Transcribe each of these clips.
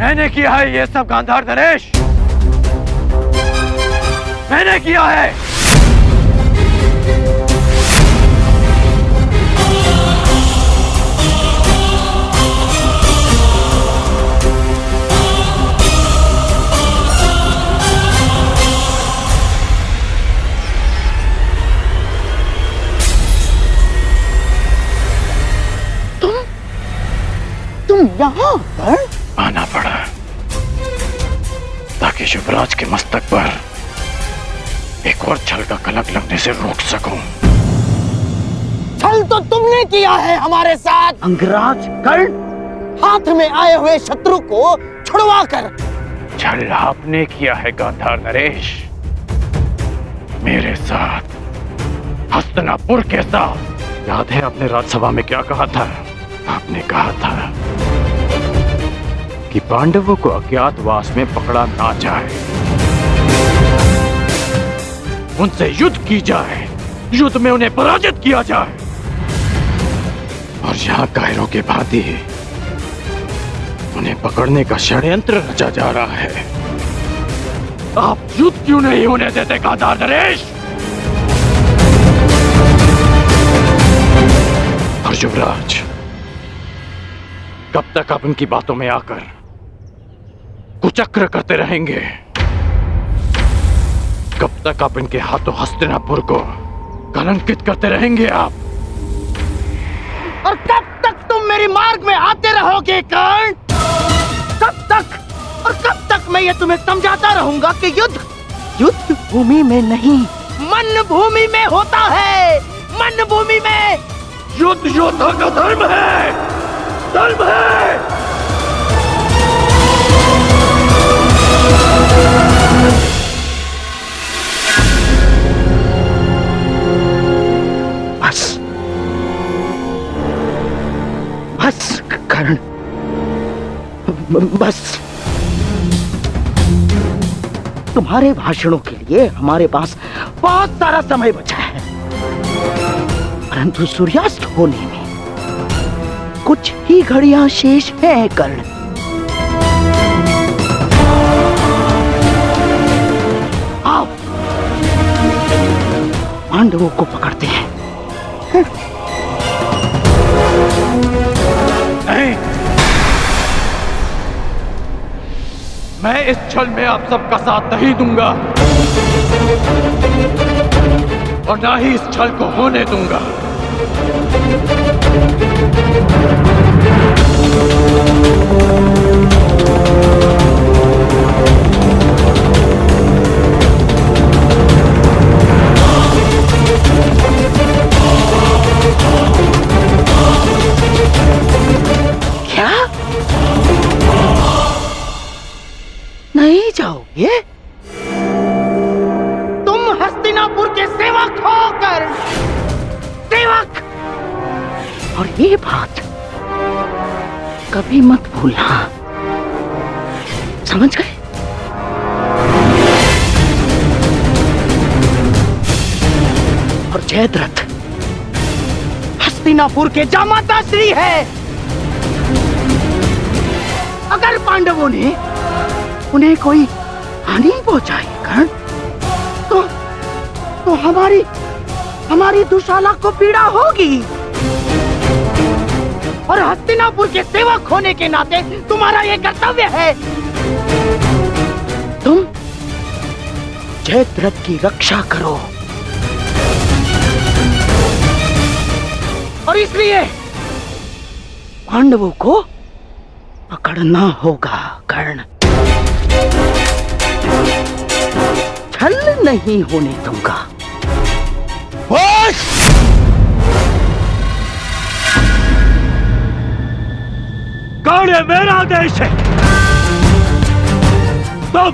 मैंने किया है ये सब गांधार नरेश, मैंने किया है। तुम यहाँ पर? आना पड़ा ताकि युवराज के मस्तक पर एक और छल का कलंक लगने से रोक सकूं। छल तो तुमने किया है हमारे साथ अंगराज कर्ण, हाथ में आए हुए शत्रु को छुड़वा कर। छल आपने किया है गांधार नरेश, मेरे साथ, हस्तिनापुर के साथ। याद है आपने राज्यसभा में क्या कहा था? आपने कहा था कि पांडवों को अज्ञातवास में पकड़ा ना जाए, उनसे युद्ध की जाए, युद्ध में उन्हें पराजित किया जाए। और यहाँ कायरों के भांति उन्हें पकड़ने का षड्यंत्र रचा जा रहा है। आप युद्ध क्यों नहीं होने देते गांधार नरेश? और युवराज, कब तक आप उनकी बातों में आकर कुचक्र करते रहेंगे? कब तक आप इनके हाथों हस्तिनापुर को कलंकित करते रहेंगे आप? और कब तक तुम मेरे मार्ग में आते रहोगे कर्ण? कब तक? और कब तक मैं ये तुम्हें समझाता रहूंगा कि युद्ध भूमि में नहीं, मन भूमि में होता है। मन भूमि में युद्ध योद्धा का धर्म है, धर्म है। बस बस कर्ण, बस। तुम्हारे भाषणों के लिए हमारे पास बहुत सारा समय बचा है, परंतु सूर्यास्त होने में कुछ ही घड़ियां शेष हैं कर्ण। आओ पांडवों को पकड़ते हैं। नहीं, मैं इस छल में आप सबका साथ नहीं दूंगा और ना ही इस छल को होने दूंगा। क्या? नहीं जाओगे? तुम हस्तिनापुर के सेवक हो कर्ण, सेवक। और ये बात कभी मत भूलना, समझ गए? और जयद्रथ हस्तिनापुर के जामाता श्री है। अगर पांडवों ने उन्हें कोई हानि पहुंचाई कर्ण, तो हमारी दुशाला को पीड़ा होगी। और हस्तिनापुर के सेवक होने के नाते तुम्हारा यह कर्तव्य है, तुम जयद्रथ की रक्षा करो। और इसलिए पांडवों को पकड़ना होगा कर्ण, छल नहीं होने दूंगा। बस! कर्ण मेरा देश है, तुम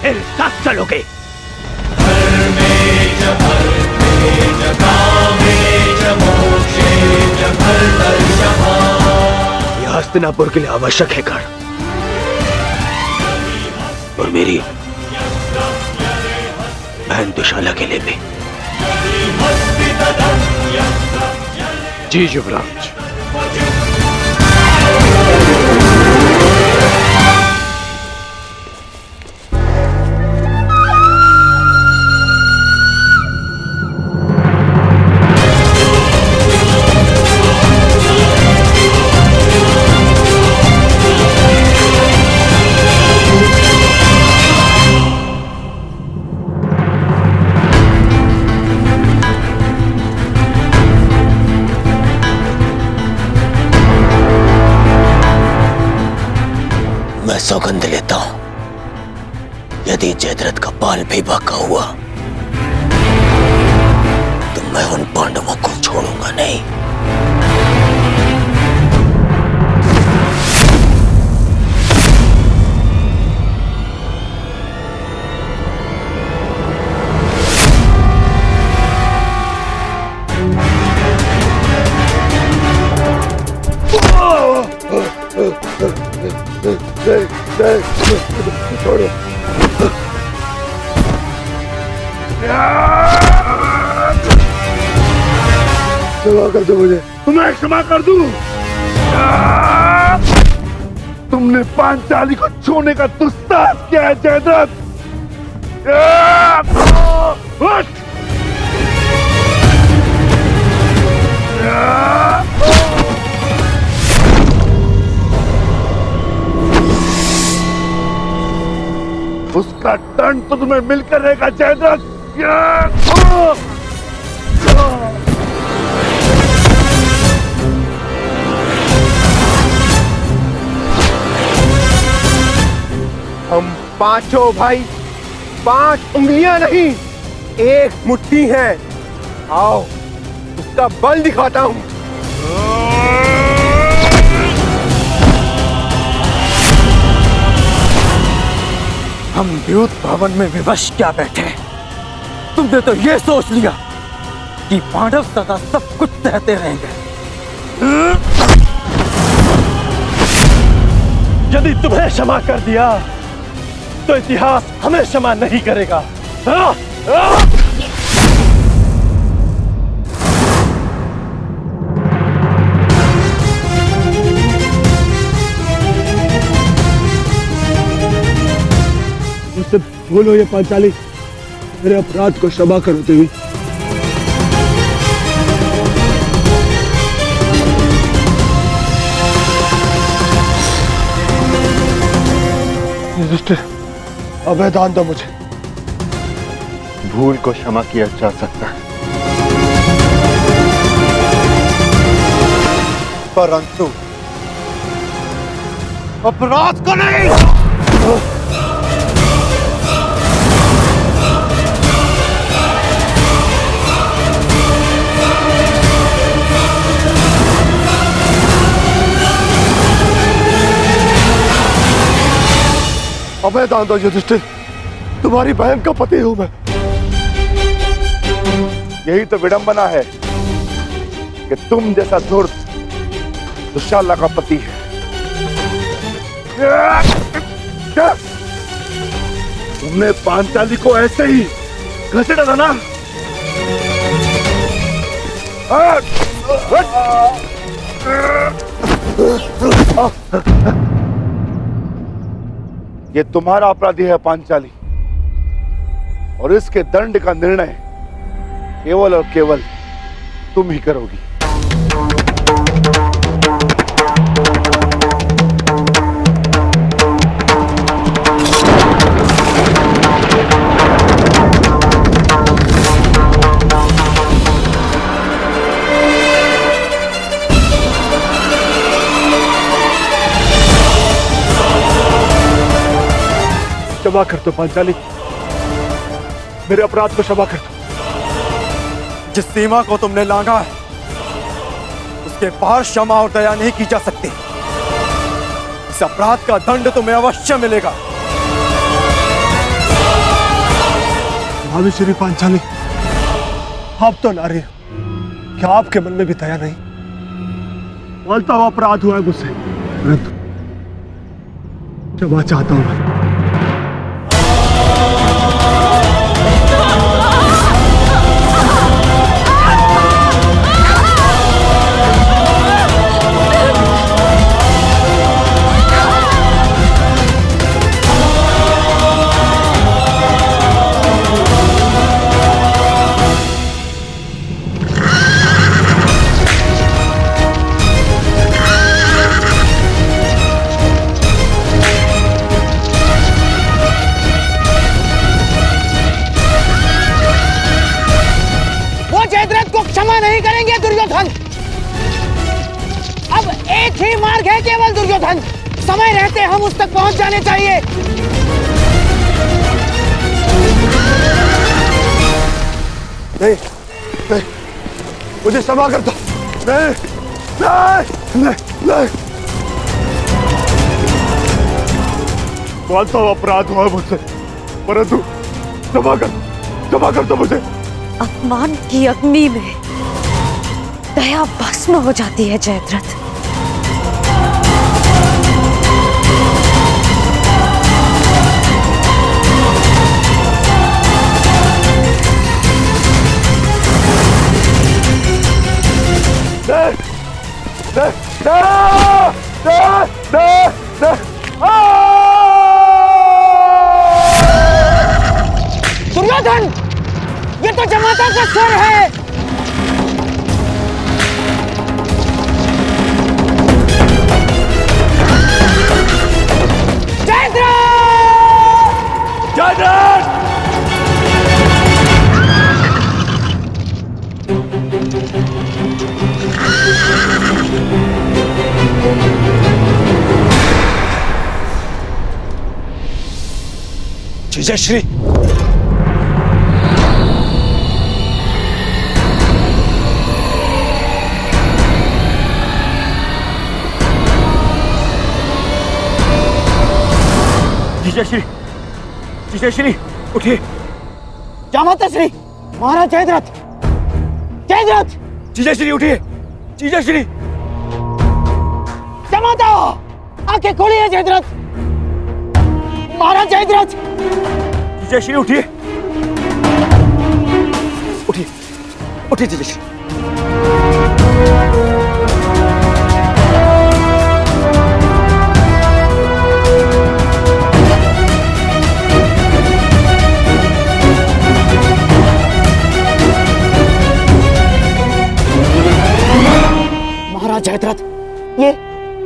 मेरे साथ चलोगे। यह हस्तिनापुर के लिए आवश्यक है कर्ण, और मेरी बहन दुशाला के लिए भी। जी युवराज। मैं सौगंध लेता हूं, यदि जयद्रथ का बाल भी बाका हुआ तो मैं उन पांडवों को छोड़ूंगा नहीं। छोड़ो। क्षमा कर दो मुझे। तुम्हें क्षमा कर दूं? तुमने पांचाली को छूने का दुस्साहस किया है जयद्रथ। उसका दंड तो तुम्हें मिलकर रहेगा जयद्रथ। हम पांचों भाई 5 उंगलियां नहीं, एक मुट्ठी है। आओ उसका बल दिखाता हूं। हम द्यूत भवन में विवश क्या बैठे, तुमने तो ये सोच लिया कि पांडव सदा सब कुछ सहते रहेंगे। यदि तुम्हें क्षमा कर दिया तो इतिहास हमें क्षमा नहीं करेगा। मुझसे भूल हो ये पांचाली, मेरे अपराध को क्षमा करो देवी। युधिष्ठिर, अभय दान दो मुझे। भूल को क्षमा किया जा सकता है, परंतु अपराध को नहीं। अभय दान दो युधिष्ठिर, तुम्हारी बहन का पति हूं मैं। यही तो विडंबना है कि तुम जैसा धूर्त दुशाला का पति है। तुमने पांचाली को ऐसे ही घसीटा था ना? ये तुम्हारा अपराधी है पांचाली, और इसके दंड का निर्णय केवल और केवल तुम ही करोगी। क्षमा कर दो पांचाली, मेरे अपराध को क्षमा कर दो। जिस सीमा को तुमने लांघा है उसके पार क्षमा और दया नहीं की जा सकती। इस अपराध का दंड तुम्हें अवश्य मिलेगा। भाभी श्री पांचाली, आप तो नारी हो, क्या आपके मन में भी दया नहीं? बोलता हुआ अपराध हुआ है मुझसे, परंतु क्षमा चाहता हूं मैं। नहीं करेंगे दुर्योधन। अब एक ही मार्ग है केवल दुर्योधन, समय रहते हम उस तक पहुंच जाने चाहिए। नहीं नहीं, मुझे क्षमा कर दो। नहीं नहीं नहीं नहीं, मानता हूं अपराध हुआ मुझसे, परंतु क्षमा कर दो मुझे। अपमान की अग्नि में दया भस्म हो जाती है जयद्रथ। दुर्योधन, ये तो जमाता का स्वर है। जीजाश्री, जीजाश्री, जीजाश्री उठिए। जामाता श्री, महाराज जयद्रथ, जयद्रथ, जीजाश्री उठिए। जीजाश्री, जामाता, आंखें खोलिए जयद्रथ, महाराज जयद्रथ। जीजाश्री उठिए, उठिए, उठिए जीजाश्री। महाराज जयद्रथ,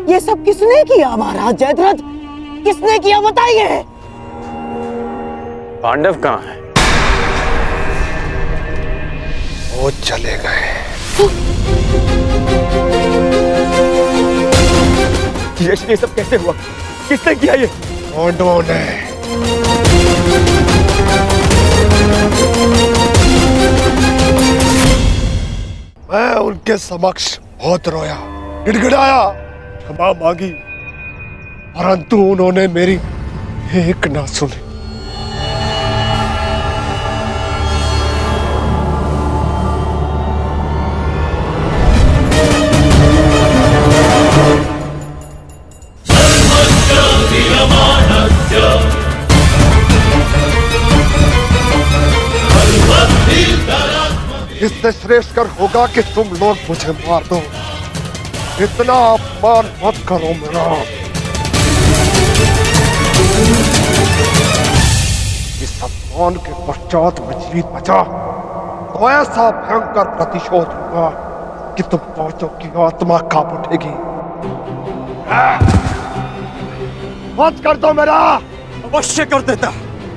ये सब किसने किया? महाराज जयद्रथ, किसने किया बताइए। पांडव कहाँ है? वो चले गए। जीजाश्री, ये सब कैसे हुआ? किसने किया ये? पांडवों ने। मैं उनके समक्ष बहुत रोया, गिड़गिड़ाया, क्षमा मांगी, परंतु उन्होंने मेरी एक ना सुनी। इससे श्रेष्ठ कर होगा कि तुम लोग मुझे मार दो। इतना अपमान मत करो मेरा। इस अपमान के पश्चात मैं जीत बचा तो ऐसा भयंकर प्रतिशोध होगा कि तुम पांचों की आत्मा कांप उठेगी। मत कर दो मेरा। अवश्य कर देता,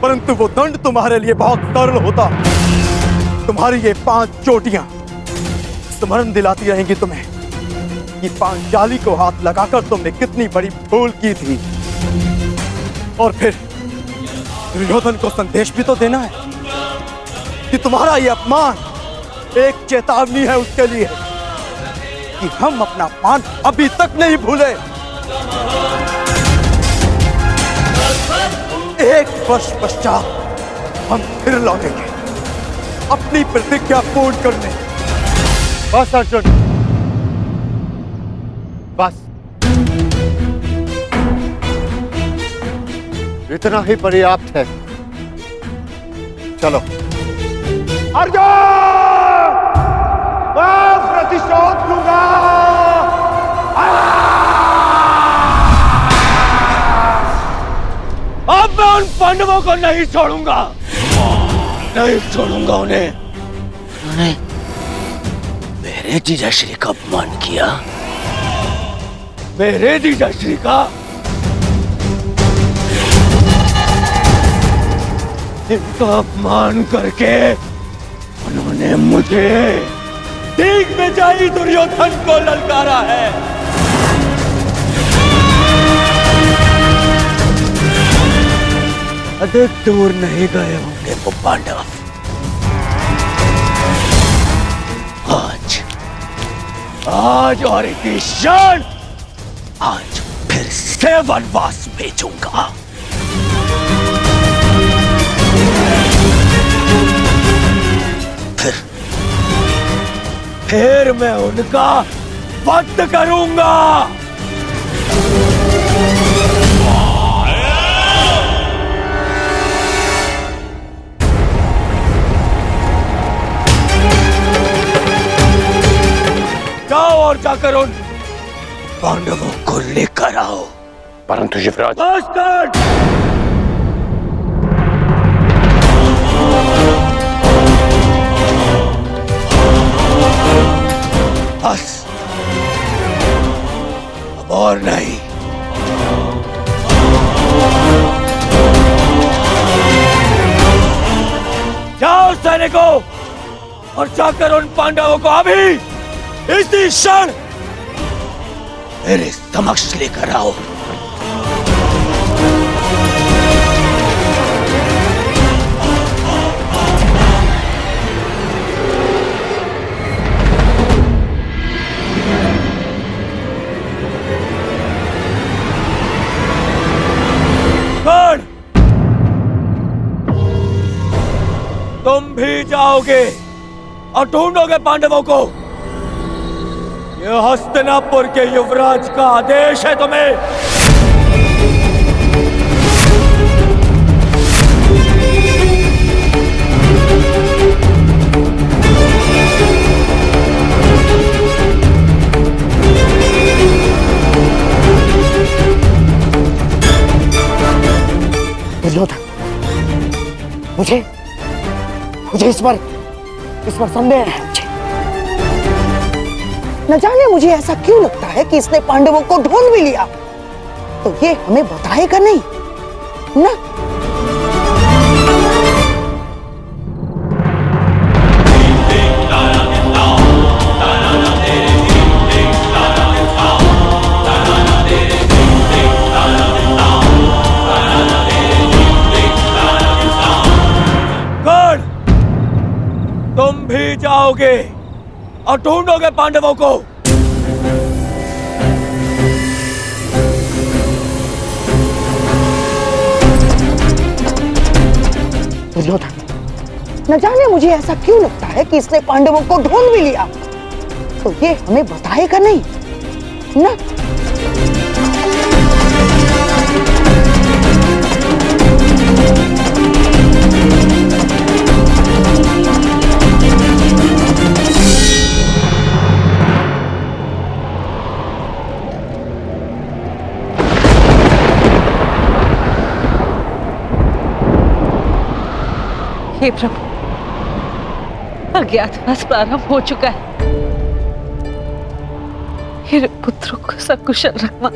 परंतु वो दंड तुम्हारे लिए बहुत सरल होता। तुम्हारी ये 5 चोटियां स्मरण दिलाती रहेंगी तुम्हें कि पांचाली को हाथ लगाकर तुमने कितनी बड़ी भूल की थी। और फिर दुर्योधन को संदेश भी तो देना है कि तुम्हारा ये अपमान एक चेतावनी है उसके लिए कि हम अपना अपमान अभी तक नहीं भूले। 1 वर्ष पश्चात हम फिर लौटेंगे अपनी प्रतिज्ञा पूर्ण करने। बस अर्जुन, बस इतना ही पर्याप्त है। चलो। अर्जुन, मैं प्रतिशोध लूंगा। अब मैं उन पांडवों को नहीं छोड़ूंगा, नहीं छोड़ूंगा उन्हें। उन्होंने मेरे जीजाश्री का अपमान किया। मेरे जीजाश्री का? इनका अपमान करके उन्होंने मुझे दिग्विजयी दुर्योधन को ललकारा है। अधिक दूर नहीं गए होंगे वो पांडव। आज और की शान आज फिर से वनवास भेजूंगा। फिर मैं उनका वध करूंगा। जाओ और जाकर उन पांडवों को लेकर आओ। परंतु युवराज, बस अब और नहीं। जाओ सैनिकों और जाकर उन पांडवों को अभी इसी क्षण मेरे समक्ष लेकर आओ। कौन? तुम भी जाओगे और ढूंढोगे पांडवों को। यह हस्तिनापुर के युवराज का आदेश है तुम्हें। दुर्योधन, मुझे इस पर संदेह है। न जाने मुझे ऐसा क्यों लगता है कि इसने पांडवों को ढूंढ भी लिया, तो ये हमें बताएगा नहीं ना। तुम भी जाओगे और ढूंढोगे पांडवों को। दुर्योधन, न जाने मुझे ऐसा क्यों लगता है कि इसने पांडवों को ढूंढ भी लिया, तो ये हमें बताएगा नहीं ना। हे प्रभु, अज्ञातवास प्रारंभ हो चुका है। मेरे पुत्रों को सकुशल रखना,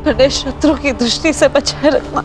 उन्हें शत्रु की दृष्टि से बचाए रखना।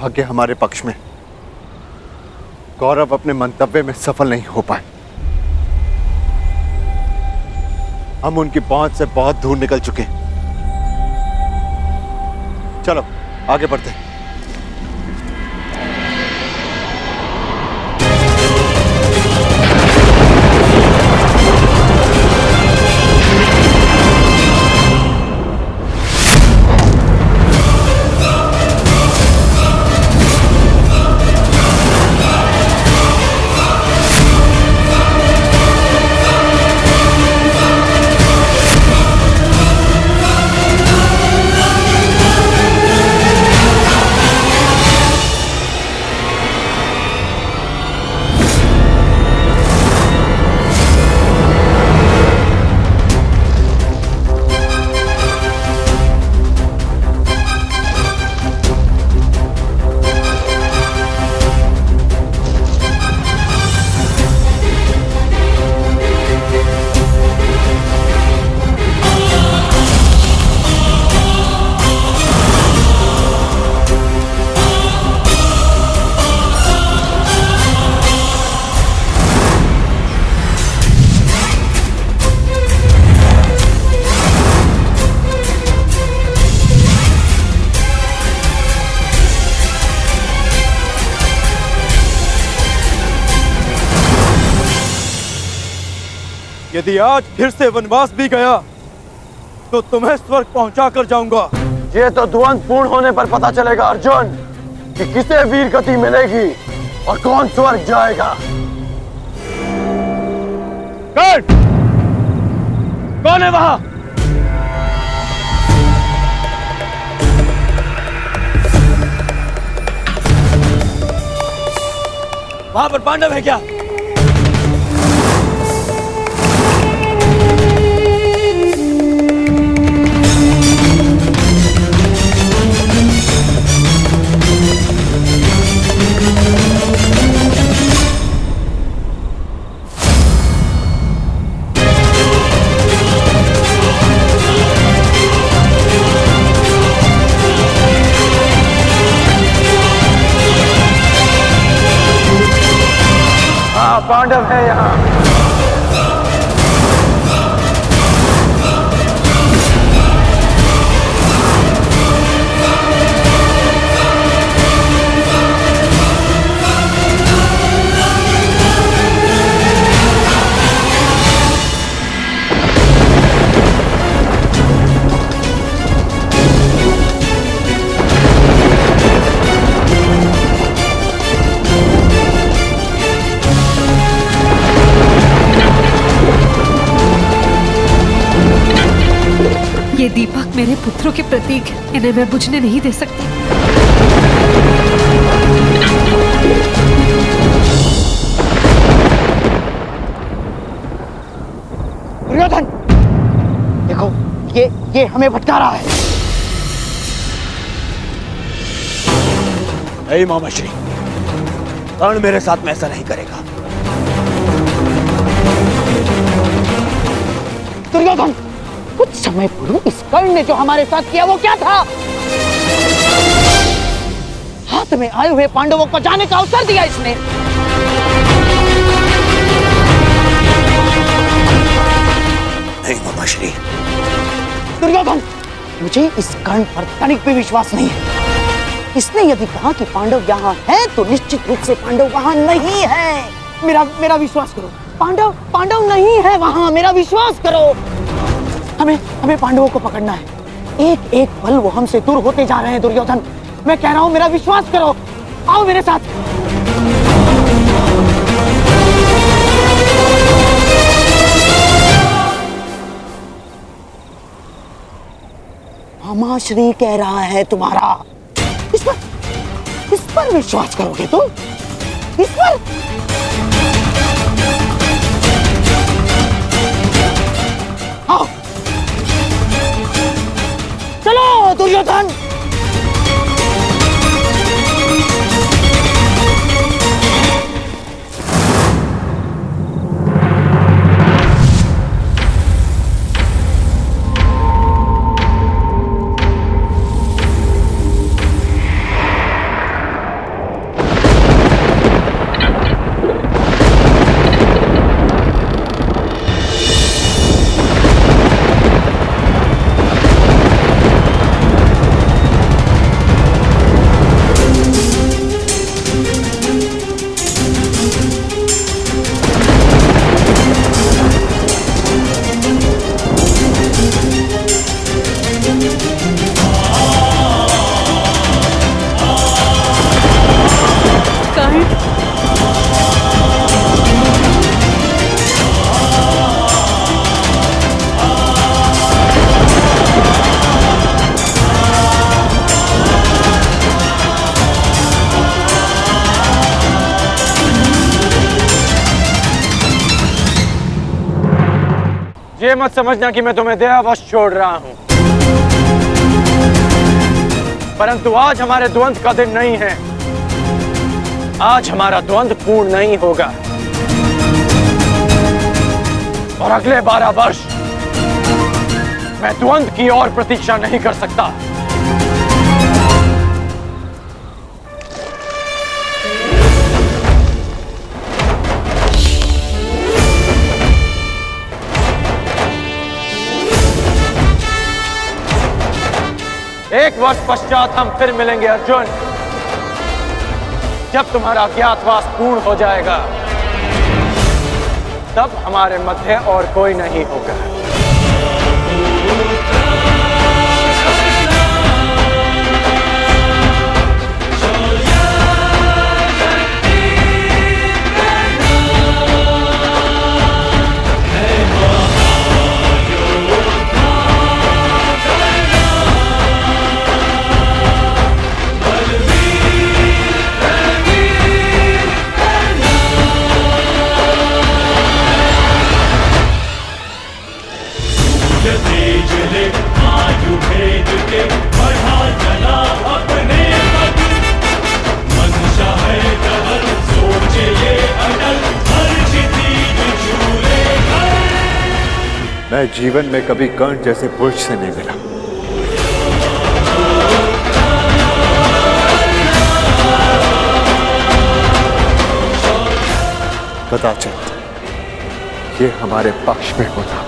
भाग्य हमारे पक्ष में। गौरव अपने मंतव्य में सफल नहीं हो पाए। हम उनकी पहुंच से बहुत दूर निकल चुके हैं। चलो आगे बढ़ते हैं। यदि आज फिर से वनवास भी गया तो तुम्हें स्वर्ग पहुंचा कर जाऊंगा। ये तो द्वंद पूर्ण होने पर पता चलेगा अर्जुन कि किसे वीर गति मिलेगी और कौन स्वर्ग जाएगा। कौन है वहां? वहां पर पांडव है क्या? पांडव है यहाँ। ये दीपक मेरे पुत्रों के प्रतीक है, इन्हें मैं बुझने नहीं दे सकती। दुर्योधन, देखो ये हमें भटका रहा है। नहीं मामाश्री, कर्ण मेरे साथ में ऐसा नहीं करेगा। दुर्योधन, कुछ समय पूर्व इस कर्ण ने जो हमारे साथ किया वो क्या था? हाथ में आए हुए पांडवों को जाने का अवसर दिया इसने। नहीं मामाश्री। दुर्योधन, मुझे इस कर्ण पर तनिक भी विश्वास नहीं है। इसने यदि कहा कि पांडव यहाँ हैं, तो निश्चित रूप से पांडव वहाँ नहीं है। मेरा विश्वास करो, पांडव नहीं है वहाँ, मेरा विश्वास करो। हमें पांडवों को पकड़ना है। एक एक पल वो हमसे दूर होते जा रहे हैं। दुर्योधन, मैं कह रहा हूं, मेरा विश्वास करो, आओ मेरे साथ। मामाश्री कह रहा है तुम्हारा, इस पर विश्वास करोगे तुम? इस पर? आओ चलो दुर्योधन। ये मत समझना कि मैं तुम्हें दयावश छोड़ रहा हूं, परंतु आज हमारे द्वंद का दिन नहीं है। आज हमारा द्वंद पूर्ण नहीं होगा और अगले 12 वर्ष मैं द्वंद की और प्रतीक्षा नहीं कर सकता। एक वर्ष पश्चात हम फिर मिलेंगे अर्जुन, जब तुम्हारा अज्ञातवास पूर्ण हो जाएगा। तब हमारे मध्य और कोई नहीं होगा। मैं जीवन में कभी कर्ण जैसे पुरुष से नहीं मिला। कदाचित ये हमारे पक्ष में होता।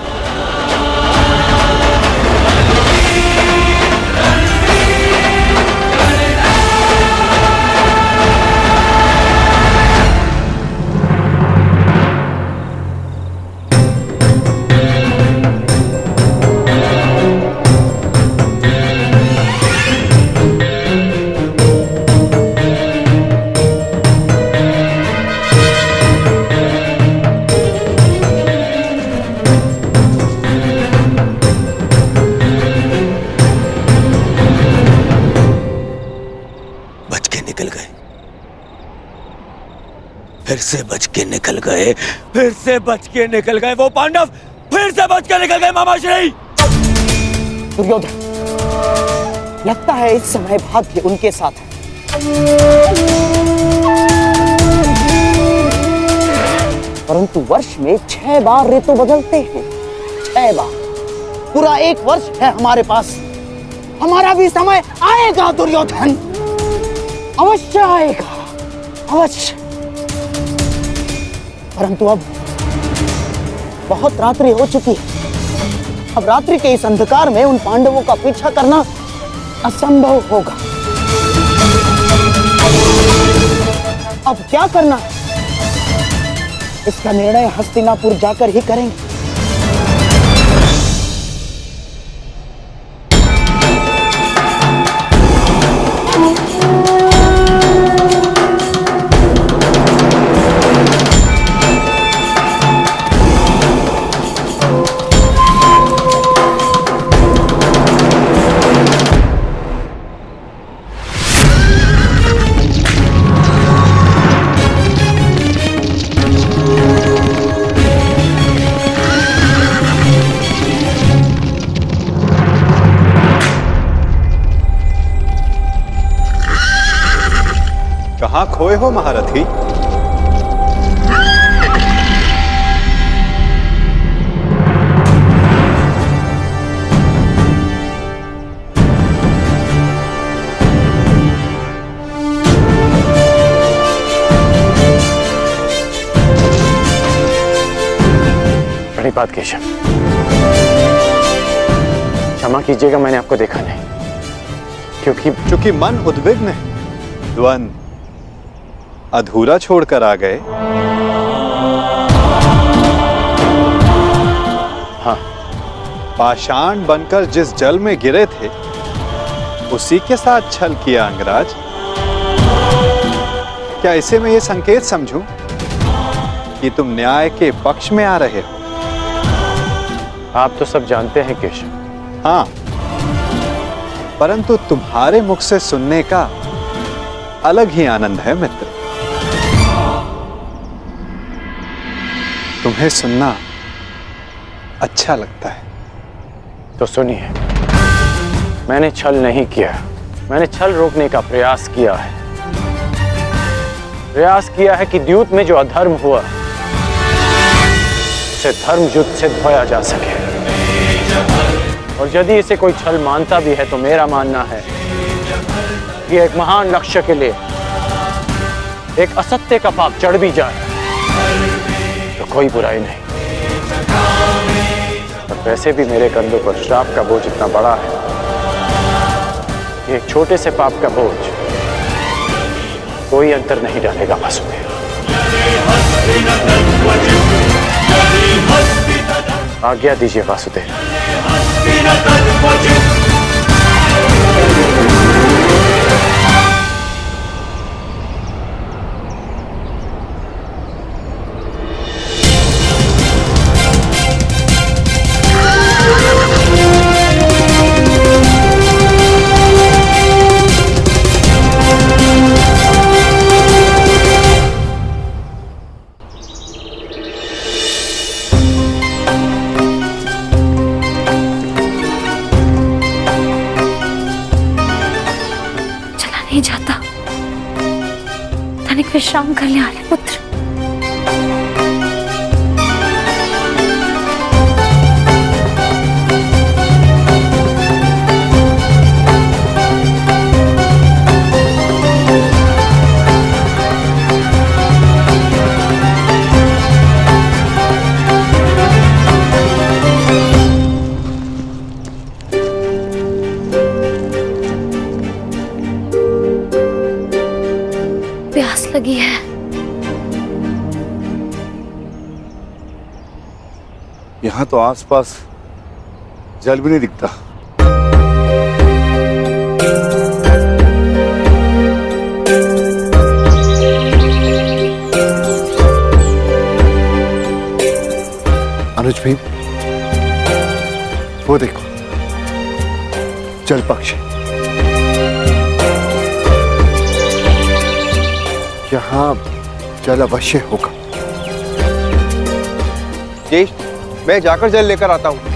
फिर से बच के निकल गए, फिर से बच के निकल गए वो पांडव, फिर से बच के निकल गए मामाश्री। दुर्योधन, लगता है इस समय भाग्य उनके साथ है। परंतु वर्ष में 6 बार ऋतु बदलते हैं, 6 बार। पूरा 1 वर्ष है हमारे पास। हमारा भी समय आएगा दुर्योधन, अवश्य आएगा, अवश्य। परंतु अब बहुत रात्रि हो चुकी है। अब रात्रि के इस अंधकार में उन पांडवों का पीछा करना असंभव होगा। अब क्या करना, इसका निर्णय हस्तिनापुर जाकर ही करेंगे। कहाँ खोए हो महारथी? प्रणिपात केशव, क्षमा कीजिएगा, मैंने आपको देखा नहीं। क्योंकि मन उद्विग्न है, द्वंद अधूरा छोड़कर आ गए। हाँ, पाषाण बनकर जिस जल में गिरे थे उसी के साथ छल किया अंगराज। क्या इसे मैं ये संकेत समझूं कि तुम न्याय के पक्ष में आ रहे हो? आप तो सब जानते हैं केशव। हाँ, परंतु तुम्हारे मुख से सुनने का अलग ही आनंद है मित्र। तुम्हें सुनना अच्छा लगता है तो सुनिए, मैंने छल नहीं किया, मैंने छल रोकने का प्रयास किया है। प्रयास किया है कि द्यूत में जो अधर्म हुआ उसे धर्म युद्ध से धोया जा सके। और यदि इसे कोई छल मानता भी है तो मेरा मानना है कि एक महान लक्ष्य के लिए एक असत्य का पाप चढ़ भी जाए तो कोई बुराई नहीं। और वैसे भी मेरे कंधों पर श्राप का बोझ इतना बड़ा है कि एक छोटे से पाप का बोझ कोई अंतर नहीं डालेगा वासुदेव। आज्ञा दीजिए वासुदेव। नहीं जाता। तनिक विश्राम कर ले आर्य पुत्र। प्यास लगी है। यहाँ तो आसपास जल भी नहीं दिखता। अनुज भाई, वो देखो जल पक्षी। यहाँ जल अवश्य होगा। जी, मैं जाकर जल लेकर आता हूँ।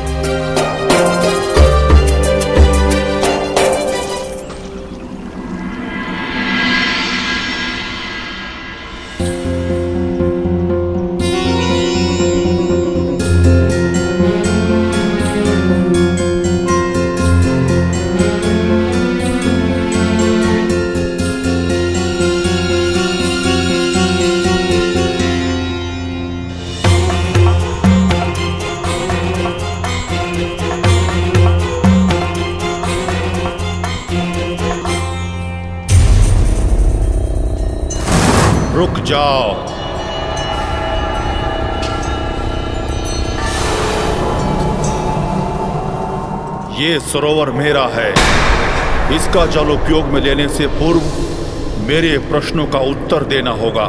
रुक जाओ। ये सरोवर मेरा है। इसका जल उपयोग में लेने से पूर्व मेरे प्रश्नों का उत्तर देना होगा।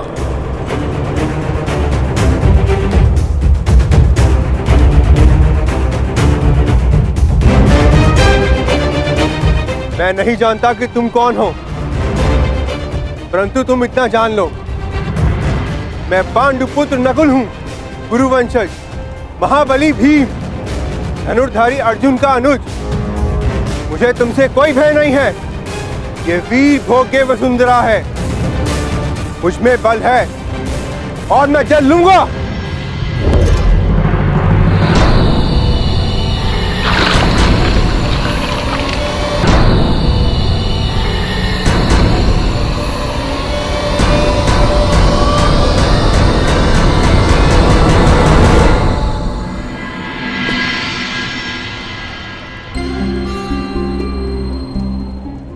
मैं नहीं जानता कि तुम कौन हो, परंतु तुम इतना जान लो, मैं पांडुपुत्र नकुल हूं, गुरुवंशज, महाबली भीम, धनुर्धारी अर्जुन का अनुज। मुझे तुमसे कोई भय नहीं है। ये वीर भोग्य वसुंधरा है। मुझ में बल है और मैं जल लूंगा।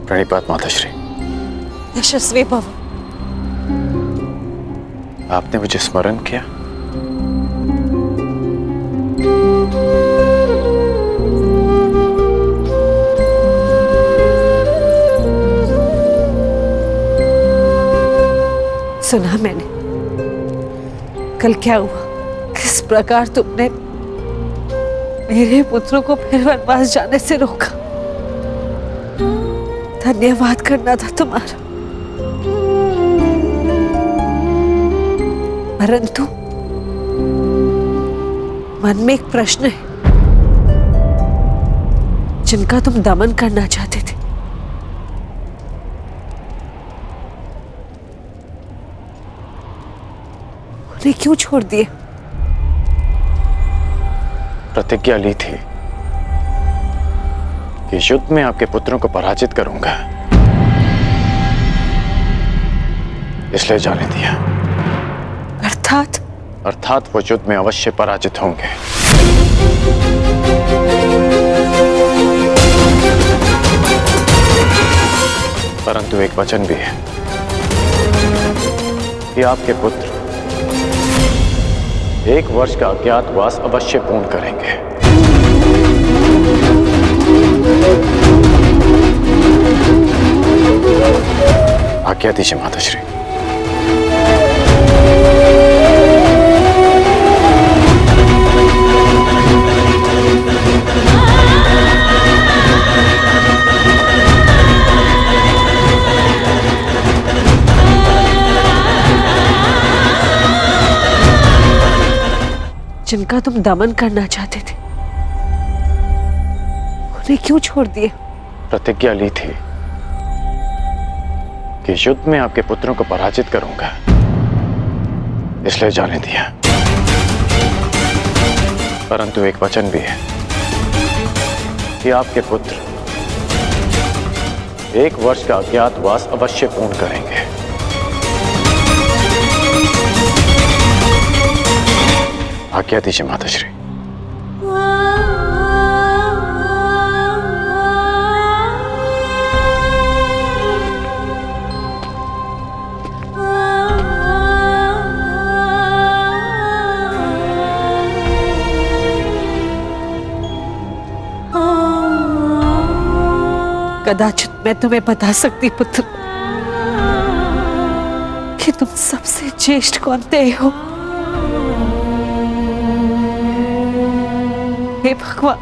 प्रणिपात माताश्री। यशस्वी भव। आपने मुझे स्मरण किया। सुना मैंने कल क्या हुआ, किस प्रकार तुमने मेरे पुत्रों को फिर वनवास जाने से रोका। धन्यवाद करना था तुम्हारा, परंतु मन में एक प्रश्न है जिनका तुम दमन करना चाहते थे। उन्हें क्यों छोड़ दिए? प्रतिज्ञा ली थी कि युद्ध में आपके पुत्रों को पराजित करूंगा, इसलिए जाने दिया। अर्थात वो युद्ध में अवश्य पराजित होंगे। परंतु एक वचन भी है कि आपके पुत्र 1 वर्ष का अज्ञातवास अवश्य पूर्ण करेंगे। आज्ञा दीजिए माताश्री। जिनका तुम दमन करना चाहते थे उन्हें क्यों छोड़ दिए? प्रतिज्ञा ली थी कि युद्ध में आपके पुत्रों को पराजित करूंगा, इसलिए जाने दिया। परंतु एक वचन भी है कि आपके पुत्र 1 वर्ष का अज्ञातवास अवश्य पूर्ण करेंगे। आज्ञा दीजिए माताश्री। कदाचित मैं तुम्हें बता सकती पुत्र कि तुम सबसे ज्येष्ठ कौनते हो। हे भगवान,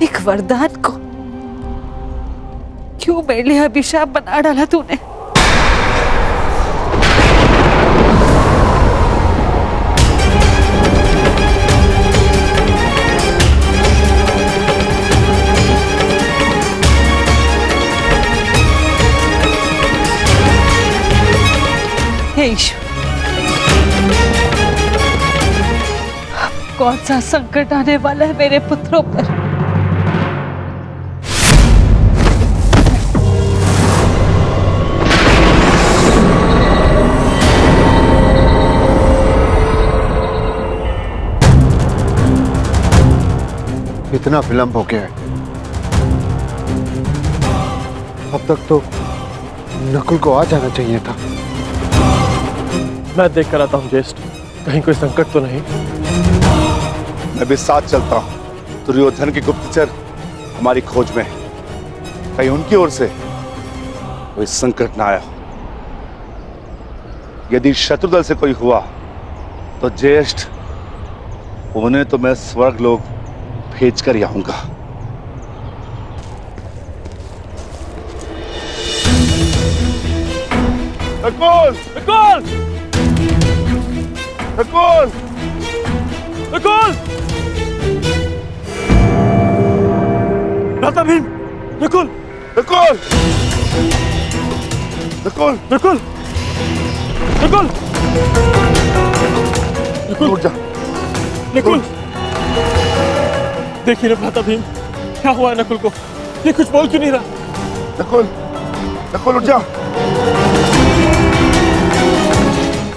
एक वरदान को क्यों मेरे लिए अभिशाप बना डाला तूने? हे ईश्वर, कौन सा संकट आने वाला है मेरे पुत्रों पर? इतना विलंब हो गया है। अब तक तो नकुल को आ जाना चाहिए था। मैं देख कर आता हूँ ज्येष्ठ, कहीं कोई संकट तो नहीं। मैं भी साथ चलता हूँ। दुर्योधन के गुप्तचर हमारी खोज में है। कहीं उनकी ओर से कोई संकट ना आया। यदि शत्रुदल से कोई हुआ तो ज्येष्ठ उन्हें तो मैं स्वर्ग लोक भेज कर ही आऊंगा। नकुल! नकुल! नकुल! नकुल! भ्राता भीम! नकुल! नकुल! नकुल! नकुल! नकुल! नकुल! उठ जा। नकुल! देखिए ना भ्राता भीम, क्या हुआ है नकुल को? ये कुछ बोल क्यों नहीं रहा? नकुल! नकुल उठ जा।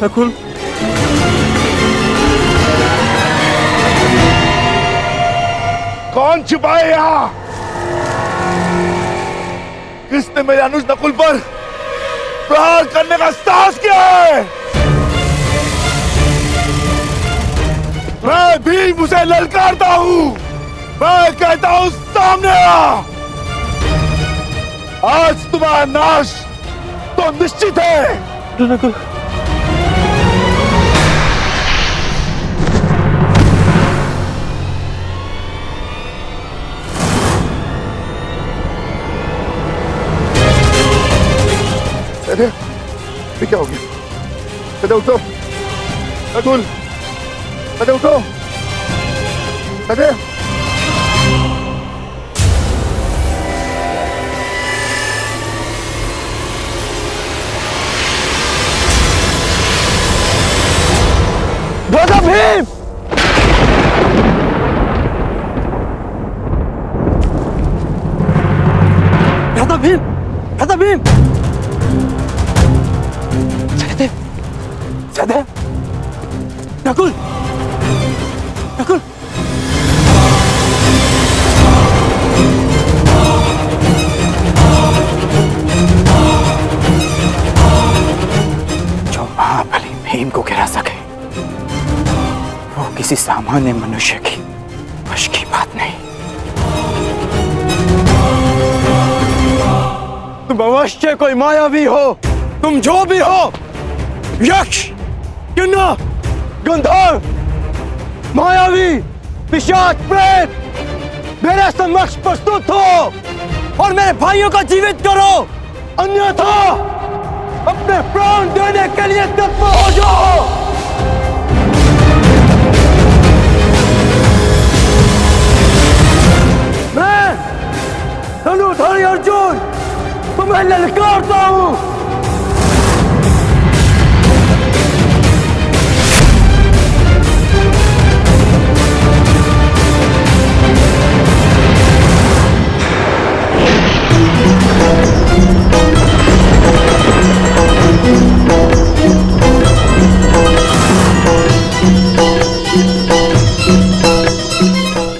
नकुल! कौन छिपाए यहाँ? किसने मेरे अनुज नकुल पर प्रहार करने का साहस किया है? मैं भीम उसे ललकारता हूँ। मैं कहता हूँ सामने आ। आज तुम्हारा नाश तो निश्चित है। नकुल! ये क्या हो गया? कदे उठो। नकुल! कदे उठो। कदे! भ्राता भीम! भ्राता भीम! भ्राता भीम! सहदेव! सहदेव! नकुल! नकुल! जो महाबली भीम को गिरा सके किसी सामान्य मनुष्य की वश की बात नहीं। तुम अवश्य कोई मायावी हो, तुम जो भी हो, यक्ष, किन्नर, गंधर्व, मायावी, पिशाच, प्रेत, मेरे समक्ष प्रस्तुत हो और मेरे भाइयों को जीवित करो, अन्यथा अपने प्राण देने के लिए तत्पर हो जाओ। मैं धनुधारी अर्जुन तुम्हें ललकारता हूं।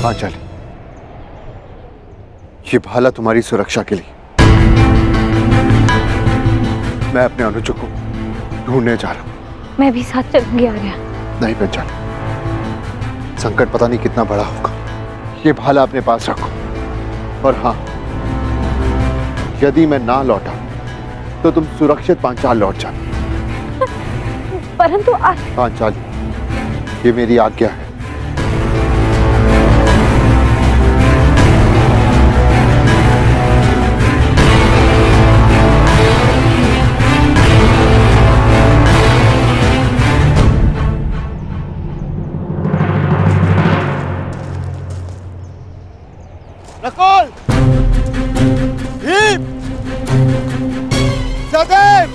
पांचाली, ये भाला तुम्हारी सुरक्षा के लिए। मैं अपने अनुजों को ढूंढने जा रहा हूं। मैं भी साथ चलूंगी आर्या। नहीं पांचाली, संकट पता नहीं कितना बड़ा होगा। ये भाला अपने पास रखो। और हाँ, यदि मैं ना लौटा तो तुम सुरक्षित पांचाल लौट जाना। परंतु पांचाली, ये मेरी आज्ञा है। नकुल, भीम, सहदेव,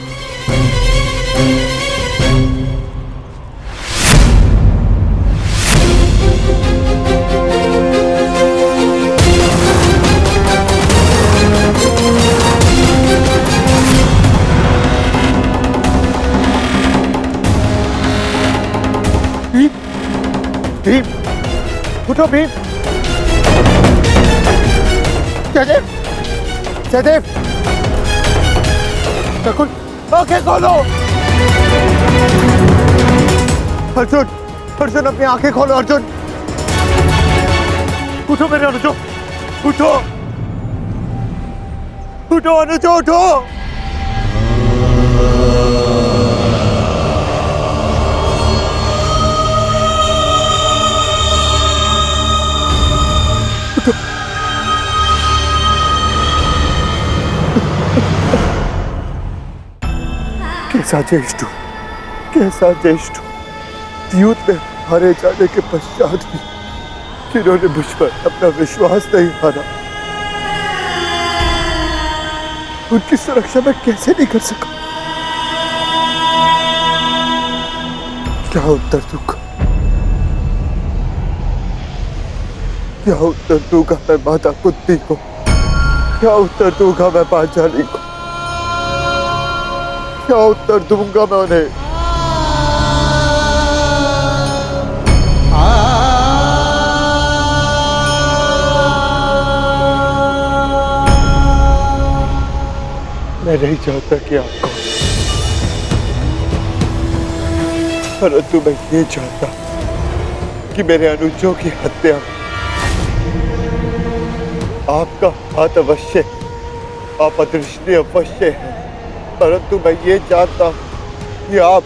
भीम, उठो भीम। सहदेव, सहदेव, नकुल, आंखें खोलो। अर्जुन, अर्जुन अपनी आंखें खोलो। अर्जुन, उठो मेरे अनुजो, उठो, उठो अनुजो, उठो। कैसा ज्येष्ठ, कैसा ज्येष्ठ, युद्ध में हारे जाने के पश्चात भी जिन्होंने मुझ पर अपना विश्वास नहीं हारा, उनकी सुरक्षा मैं कैसे नहीं कर सका। क्या उत्तर दूंगा, क्या उत्तर दूंगा मैं माता कुंती को, क्या उत्तर दूंगा मैं पांचाली को, क्या उत्तर दूंगा मैं उन्हें। मैं नहीं चाहता कि आप कहो, परंतु मैं ये चाहता कि मेरे अनुजों की हत्या आपका हाथ अवश्य, अपदृष्टि अवश्य है, परंतु मैं ये जानता हूं कि आप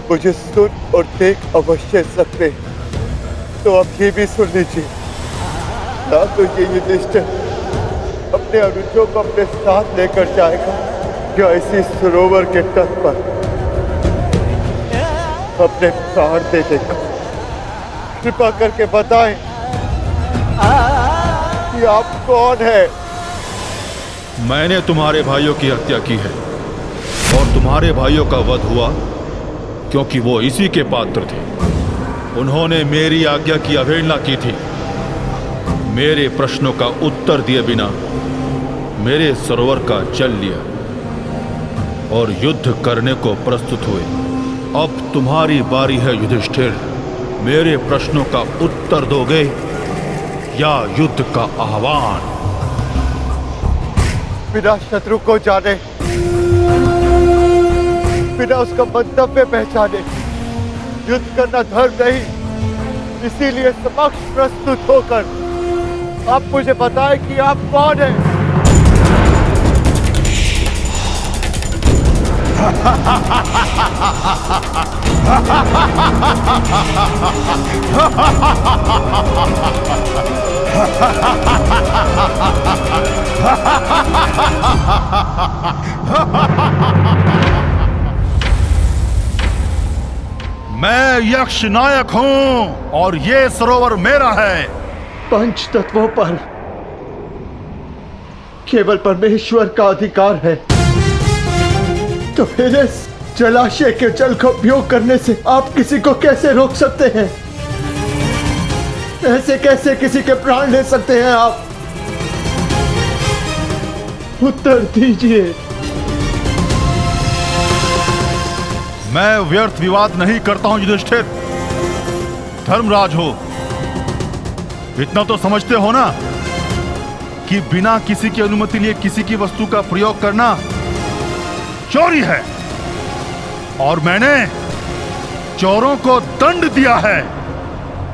मुझे सुन और देख अवश्य सकते हैं। तो आप ये भी सुन लीजिए, ना तो ये युधिष्ठिर अपने अनुजों को अपने साथ लेकर जाएगा या इसी सरोवर के तट पर अपने प्राण दे देगा। कृपा करके बताएं कि आप कौन है। मैंने तुम्हारे भाइयों की हत्या की है और तुम्हारे भाइयों का वध हुआ क्योंकि वो इसी के पात्र थे। उन्होंने मेरी आज्ञा की अवहेलना की थी। मेरे प्रश्नों का उत्तर दिए बिना मेरे सरोवर का जल लिया और युद्ध करने को प्रस्तुत हुए। अब तुम्हारी बारी है युधिष्ठिर, मेरे प्रश्नों का उत्तर दोगे या युद्ध का आह्वान? बिना शत्रु को जाने, बिना उसका मंतव्य पहचाने युद्ध करना धर्म नहीं, इसीलिए समक्ष प्रस्तुत होकर आप मुझे बताएं कि आप कौन हैं। मैं यक्ष नायक हूं और ये सरोवर मेरा है। पंच तत्वों पर केवल परमेश्वर का अधिकार है, तो फिर इस जलाशय के जल का उपयोग करने से आप किसी को कैसे रोक सकते हैं? ऐसे कैसे किसी के प्राण ले सकते हैं आप? उत्तर दीजिए। मैं व्यर्थ विवाद नहीं करता हूं युधिष्ठिर। धर्मराज हो, इतना तो समझते हो ना कि बिना किसी की अनुमति लिए किसी की वस्तु का प्रयोग करना चोरी है, और मैंने चोरों को दंड दिया है।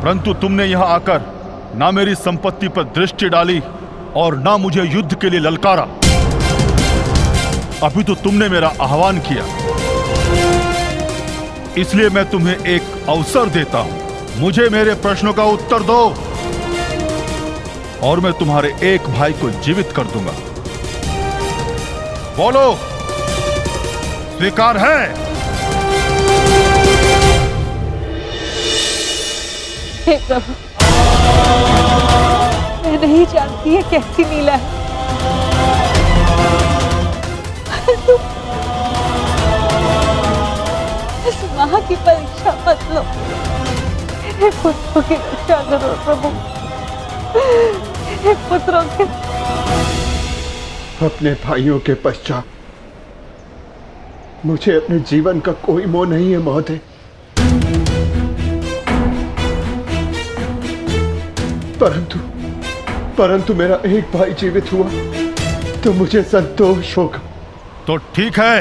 परंतु तुमने यहां आकर ना मेरी संपत्ति पर दृष्टि डाली और ना मुझे युद्ध के लिए ललकारा। अभी तो तुमने मेरा आह्वान किया, इसलिए मैं तुम्हें एक अवसर देता हूं। मुझे मेरे प्रश्नों का उत्तर दो और मैं तुम्हारे एक भाई को जीवित कर दूंगा। बोलो, स्वीकार है? हे प्रभु, मैं नहीं जानती है कैसी लीला है, परंतु इस मां की परीक्षा मत लो। मेरे पुत्रों की रक्षा करो प्रभु, मेरे पुत्रों के। अपने भाइयों के पश्चात मुझे अपने जीवन का कोई मोह नहीं है महोदय। परंतु मेरा एक भाई जीवित हुआ तो मुझे संतोष होगा। तो ठीक है,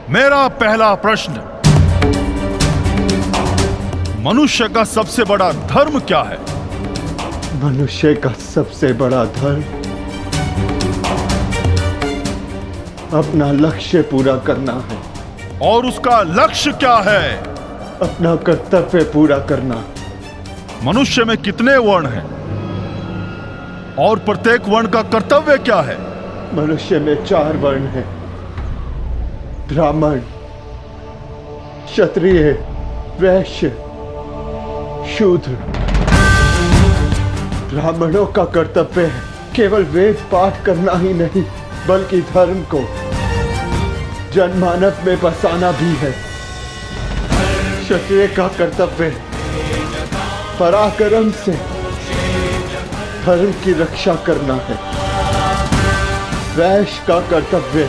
मेरा पहला प्रश्न, मनुष्य का सबसे बड़ा धर्म क्या है? मनुष्य का सबसे बड़ा धर्म अपना लक्ष्य पूरा करना है। और उसका लक्ष्य क्या है? अपना कर्तव्य पूरा करना। मनुष्य में कितने वर्ण हैं और प्रत्येक वर्ण का कर्तव्य क्या है? मनुष्य में 4 वर्ण हैं, ब्राह्मण, क्षत्रिय, वैश्य, शूद्र। ब्राह्मणों का कर्तव्य है केवल वेद पाठ करना ही नहीं, बल्कि धर्म को जनमानस में बसाना भी है। क्षत्रिय का कर्तव्य पराक्रम से धर्म की रक्षा करना है। वैश्य का कर्तव्य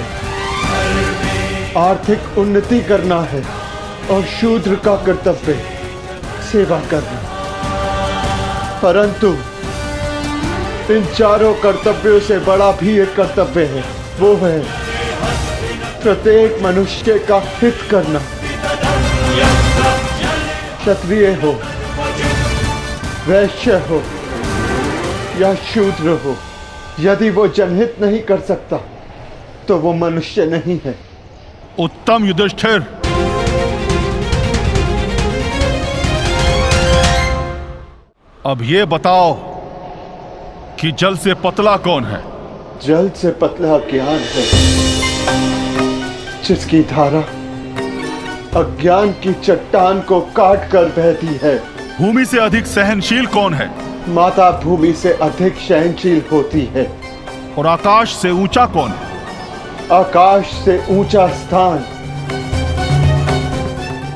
आर्थिक उन्नति करना है और शूद्र का कर्तव्य सेवा करना। परंतु इन चारों कर्तव्यों से बड़ा भी एक कर्तव्य है, वो है प्रत्येक मनुष्य का हित करना। क्षत्रिय हो, वैश्य हो या शूद्र हो, यदि वो जनहित नहीं कर सकता तो वो मनुष्य नहीं है। उत्तम युधिष्ठिर, अब ये बताओ कि जल से पतला कौन है? जल से पतला ज्ञान है, जिसकी धारा अज्ञान की चट्टान को काट कर बहती है। भूमि से अधिक सहनशील कौन है? माता भूमि से अधिक सहनशील होती है। और आकाश से ऊंचा कौन है? आकाश से ऊंचा स्थान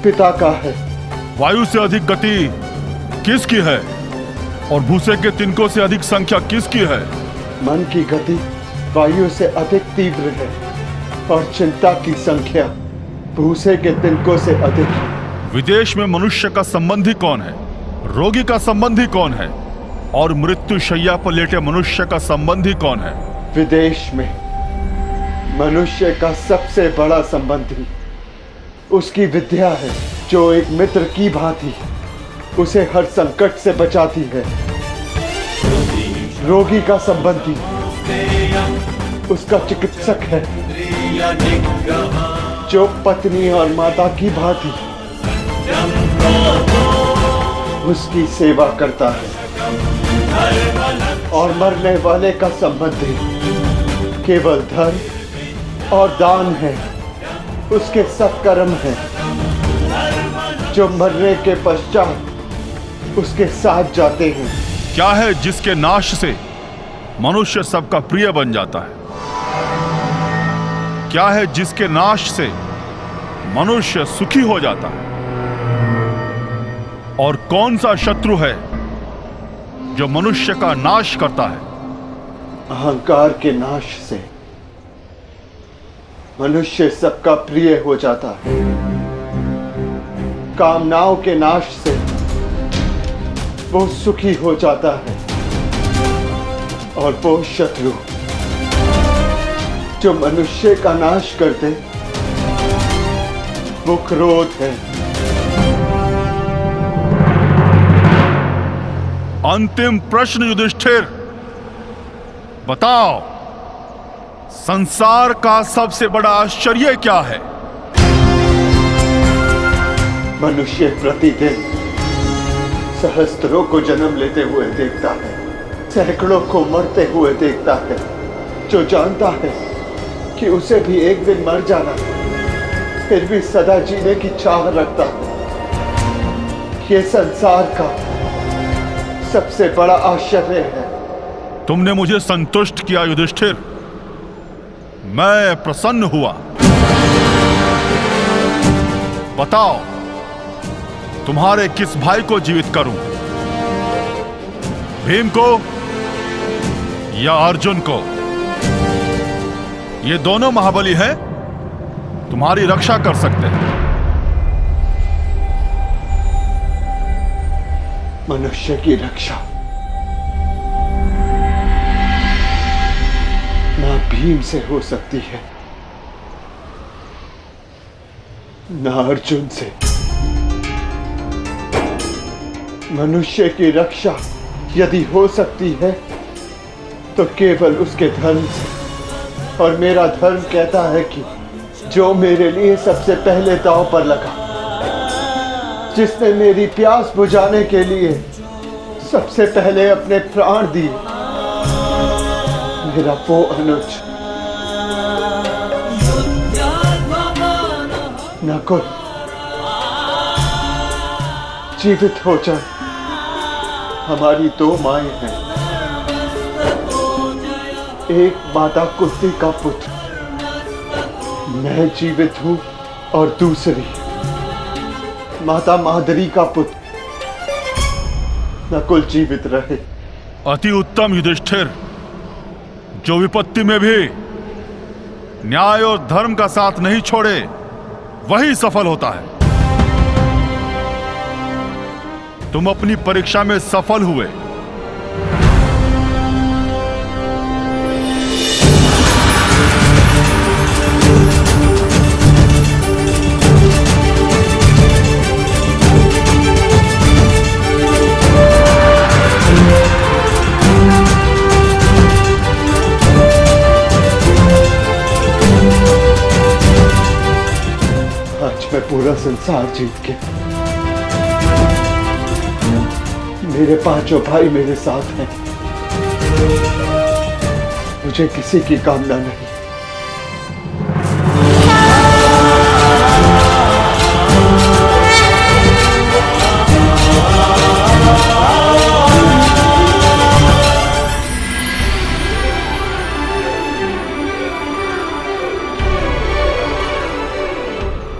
पिता का है। वायु से अधिक गति किसकी है? और भूसे के तिनकों से अधिक संख्या किसकी है? मन की गति वायु से अधिक तीव्र है और चिंता की संख्या भूसे के तिनकों से अधिक है। विदेश में मनुष्य का संबंधी कौन है? रोगी का संबंधी कौन है? और मृत्यु शैया पर लेटे मनुष्य का संबंधी कौन है? विदेश में मनुष्य का सबसे बड़ा संबंधी उसकी विद्या है। जो एक मित्र की भांति उसे हर संकट से बचाती है। रोगी का संबंधी उसका चिकित्सक है, जो पत्नी और माता की भांति उसकी सेवा करता है। और मरने वाले का संबंधी केवल धर्म और दान है, उसके सत्कर्म है, जो मरने के पश्चात उसके साथ जाते हैं। क्या है जिसके नाश से मनुष्य सबका प्रिय बन जाता है? क्या है जिसके नाश से मनुष्य सुखी हो जाता है? और कौन सा शत्रु है जो मनुष्य का नाश करता है? अहंकार के नाश से मनुष्य सबका प्रिय हो जाता है। कामनाओं के नाश से वो सुखी हो जाता है। और वो शत्रु जो मनुष्य का नाश करते, वो क्रोध है। अंतिम प्रश्न युधिष्ठिर, बताओ, संसार का सबसे बड़ा आश्चर्य क्या है? मनुष्य प्रतिदिन सहस्त्रों को जन्म लेते हुए देखता है, सैकड़ों को मरते हुए देखता है, जो जानता है कि उसे भी एक दिन मर जाना, फिर भी सदा जीने की चाह रखता है। ये संसार का सबसे बड़ा आश्चर्य है। तुमने मुझे संतुष्ट किया युधिष्ठिर, मैं प्रसन्न हुआ। बताओ, तुम्हारे किस भाई को जीवित करूं? भीम को या अर्जुन को? ये दोनों महाबली हैं, तुम्हारी रक्षा कर सकते हैं। मनुष्य की रक्षा ना भीम से हो सकती है, ना अर्जुन से। मनुष्य की रक्षा यदि हो सकती है तो केवल उसके धर्म से। और मेरा धर्म कहता है कि जो मेरे लिए सबसे पहले दांव पर लगा, जिसने मेरी प्यास बुझाने के लिए सबसे पहले अपने प्राण दिए, मेरा वो अनुज नकुल जीवित हो जाए। हमारी दो माएं हैं, एक माता कुंती का पुत्र मैं जीवित हूं, और दूसरी माता मादरी का पुत्र नकुल जीवित रहे। अति उत्तम युधिष्ठिर, जो विपत्ति में भी न्याय और धर्म का साथ नहीं छोड़े, वही सफल होता है। तुम अपनी परीक्षा में सफल हुए। आज मैं पूरा संसार जीत के, मेरे पांचों भाई मेरे साथ हैं, मुझे किसी की कामना नहीं।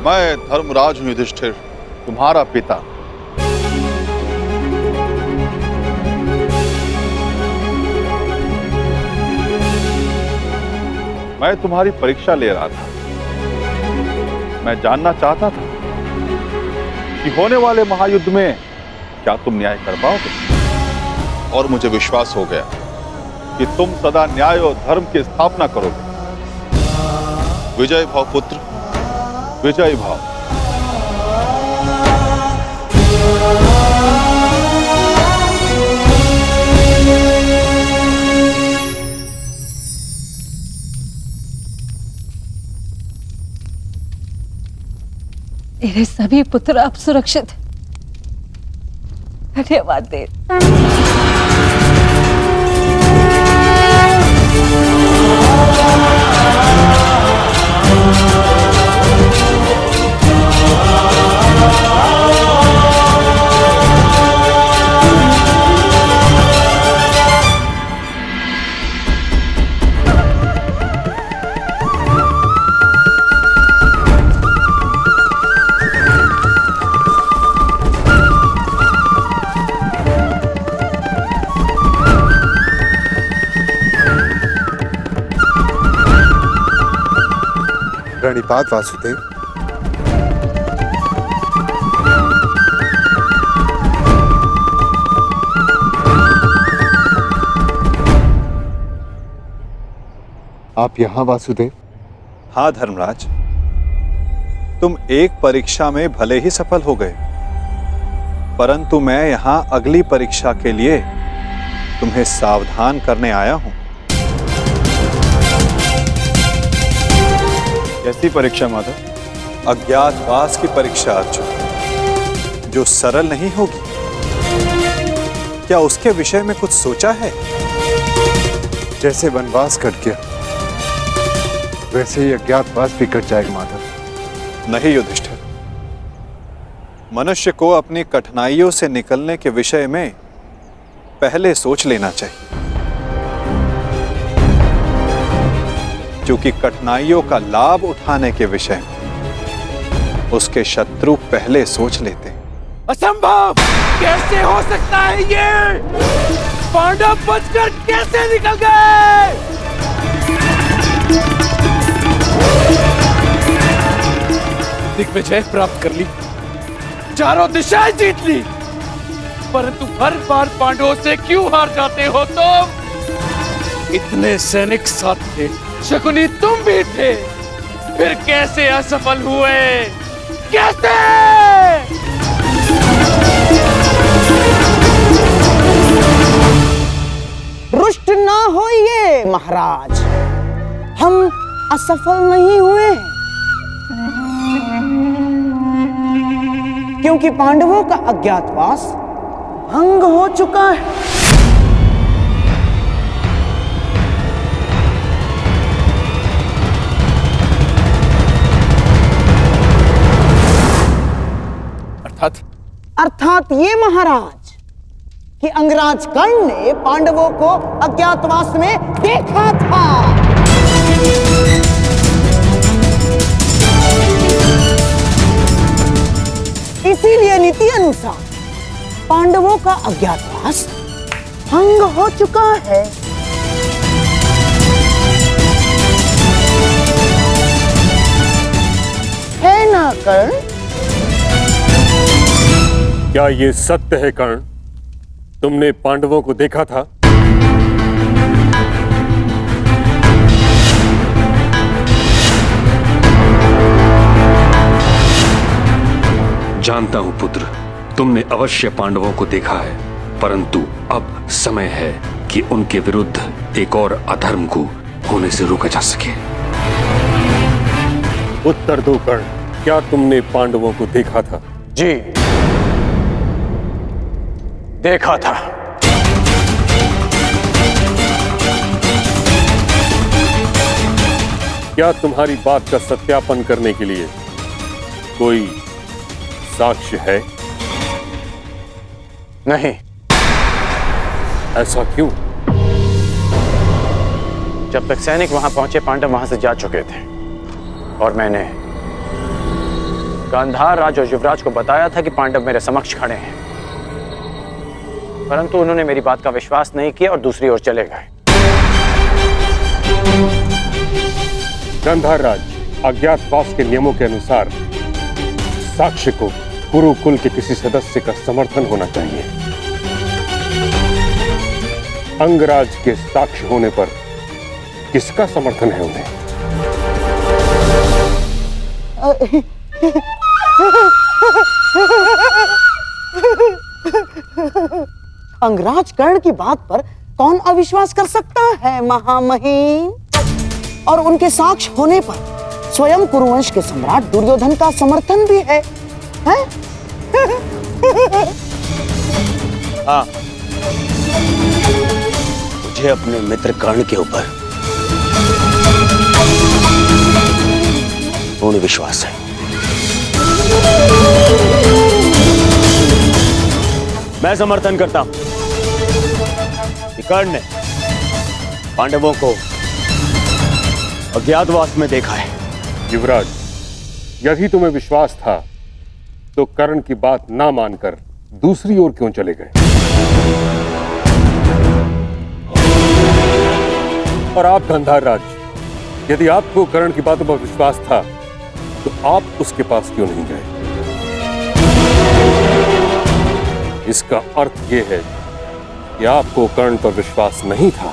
मैं धर्मराज हूं युधिष्ठिर, तुम्हारा पिता। मैं तुम्हारी परीक्षा ले रहा था। मैं जानना चाहता था कि होने वाले महायुद्ध में क्या तुम न्याय कर पाओगे, और मुझे विश्वास हो गया कि तुम सदा न्याय और धर्म की स्थापना करोगे। विजय भाव पुत्र, विजय भाव। मेरे सभी पुत्र अब सुरक्षित हैं। धन्यवाद देव। प्रणिपात वासुदेव। आप यहां वासुदेव? हाँ धर्मराज, तुम एक परीक्षा में भले ही सफल हो गए, परंतु मैं यहां अगली परीक्षा के लिए तुम्हें सावधान करने आया हूं। कैसी परीक्षा माता? अज्ञातवास की परीक्षा अर्जुन, जो सरल नहीं होगी। क्या उसके विषय में कुछ सोचा है? जैसे वनवास कट गया वैसे ही अज्ञातवास भी कट जाएगा माधव। नहीं युधिष्ठिर, मनुष्य को अपनी कठिनाइयों से निकलने के विषय में पहले सोच लेना चाहिए, क्योंकि कठिनाइयों का लाभ उठाने के विषय में उसके शत्रु पहले सोच लेते हैं। असंभव! कैसे हो सकता है ये? पांडव बचकर कैसे निकल गए? दिग्विजय प्राप्त कर ली, चारों दिशाएं जीत ली, परंतु हर बार पांडवों से क्यों हार जाते हो तुम? इतने सैनिक साथ थे, शकुनी तुम भी थे, फिर कैसे असफल हुए? कैसे? रुष्ट ना होइए महाराज, हम असफल नहीं हुए, क्योंकि पांडवों का अज्ञातवास भंग हो चुका है। अर्थात ये महाराज कि अंगराज कर्ण ने पांडवों को अज्ञातवास में देखा था। इसीलिए नीति अनुसार पांडवों का अज्ञातवास भंग हो चुका है। है ना कर्ण? क्या ये सत्य है कर्ण? तुमने पांडवों को देखा था? जानता हूं पुत्र, तुमने अवश्य पांडवों को देखा है, परंतु अब समय है कि उनके विरुद्ध एक और अधर्म को होने से रोका जा सके। उत्तर दो कर्ण, क्या तुमने पांडवों को देखा था? जी, देखा था। क्या तुम्हारी बात का सत्यापन करने के लिए कोई साक्ष्य है? नहीं। ऐसा क्यों? जब तक सैनिक वहां पहुंचे, पांडव वहां से जा चुके थे और मैंने गांधार राज और युवराज को बताया था कि पांडव मेरे समक्ष खड़े हैं, परंतु उन्होंने मेरी बात का विश्वास नहीं किया और दूसरी ओर चले गए। गांधार राज, अज्ञातवास के नियमों के अनुसार साक्ष्य को कुरुकुल के किसी सदस्य का समर्थन होना चाहिए। अंगराज के साक्ष्य होने पर किसका समर्थन है उन्हें? अंगराज कर्ण की बात पर कौन अविश्वास कर सकता है महामहिम? और उनके साक्ष्य होने पर स्वयं कुरुवंश के सम्राट दुर्योधन का समर्थन भी है, हैं? हाँ, मुझे अपने मित्र कर्ण के ऊपर पूर्ण विश्वास है। मैं समर्थन करता हूं कि कर्ण ने पांडवों को अज्ञातवास में देखा है। युवराज, यदि तुम्हें विश्वास था तो कर्ण की बात ना मानकर दूसरी ओर क्यों चले गए? और आप गंधार राज, यदि आपको कर्ण की बातों पर विश्वास था तो आप उसके पास क्यों नहीं गए? इसका अर्थ यह है कि आपको कर्ण पर विश्वास नहीं था,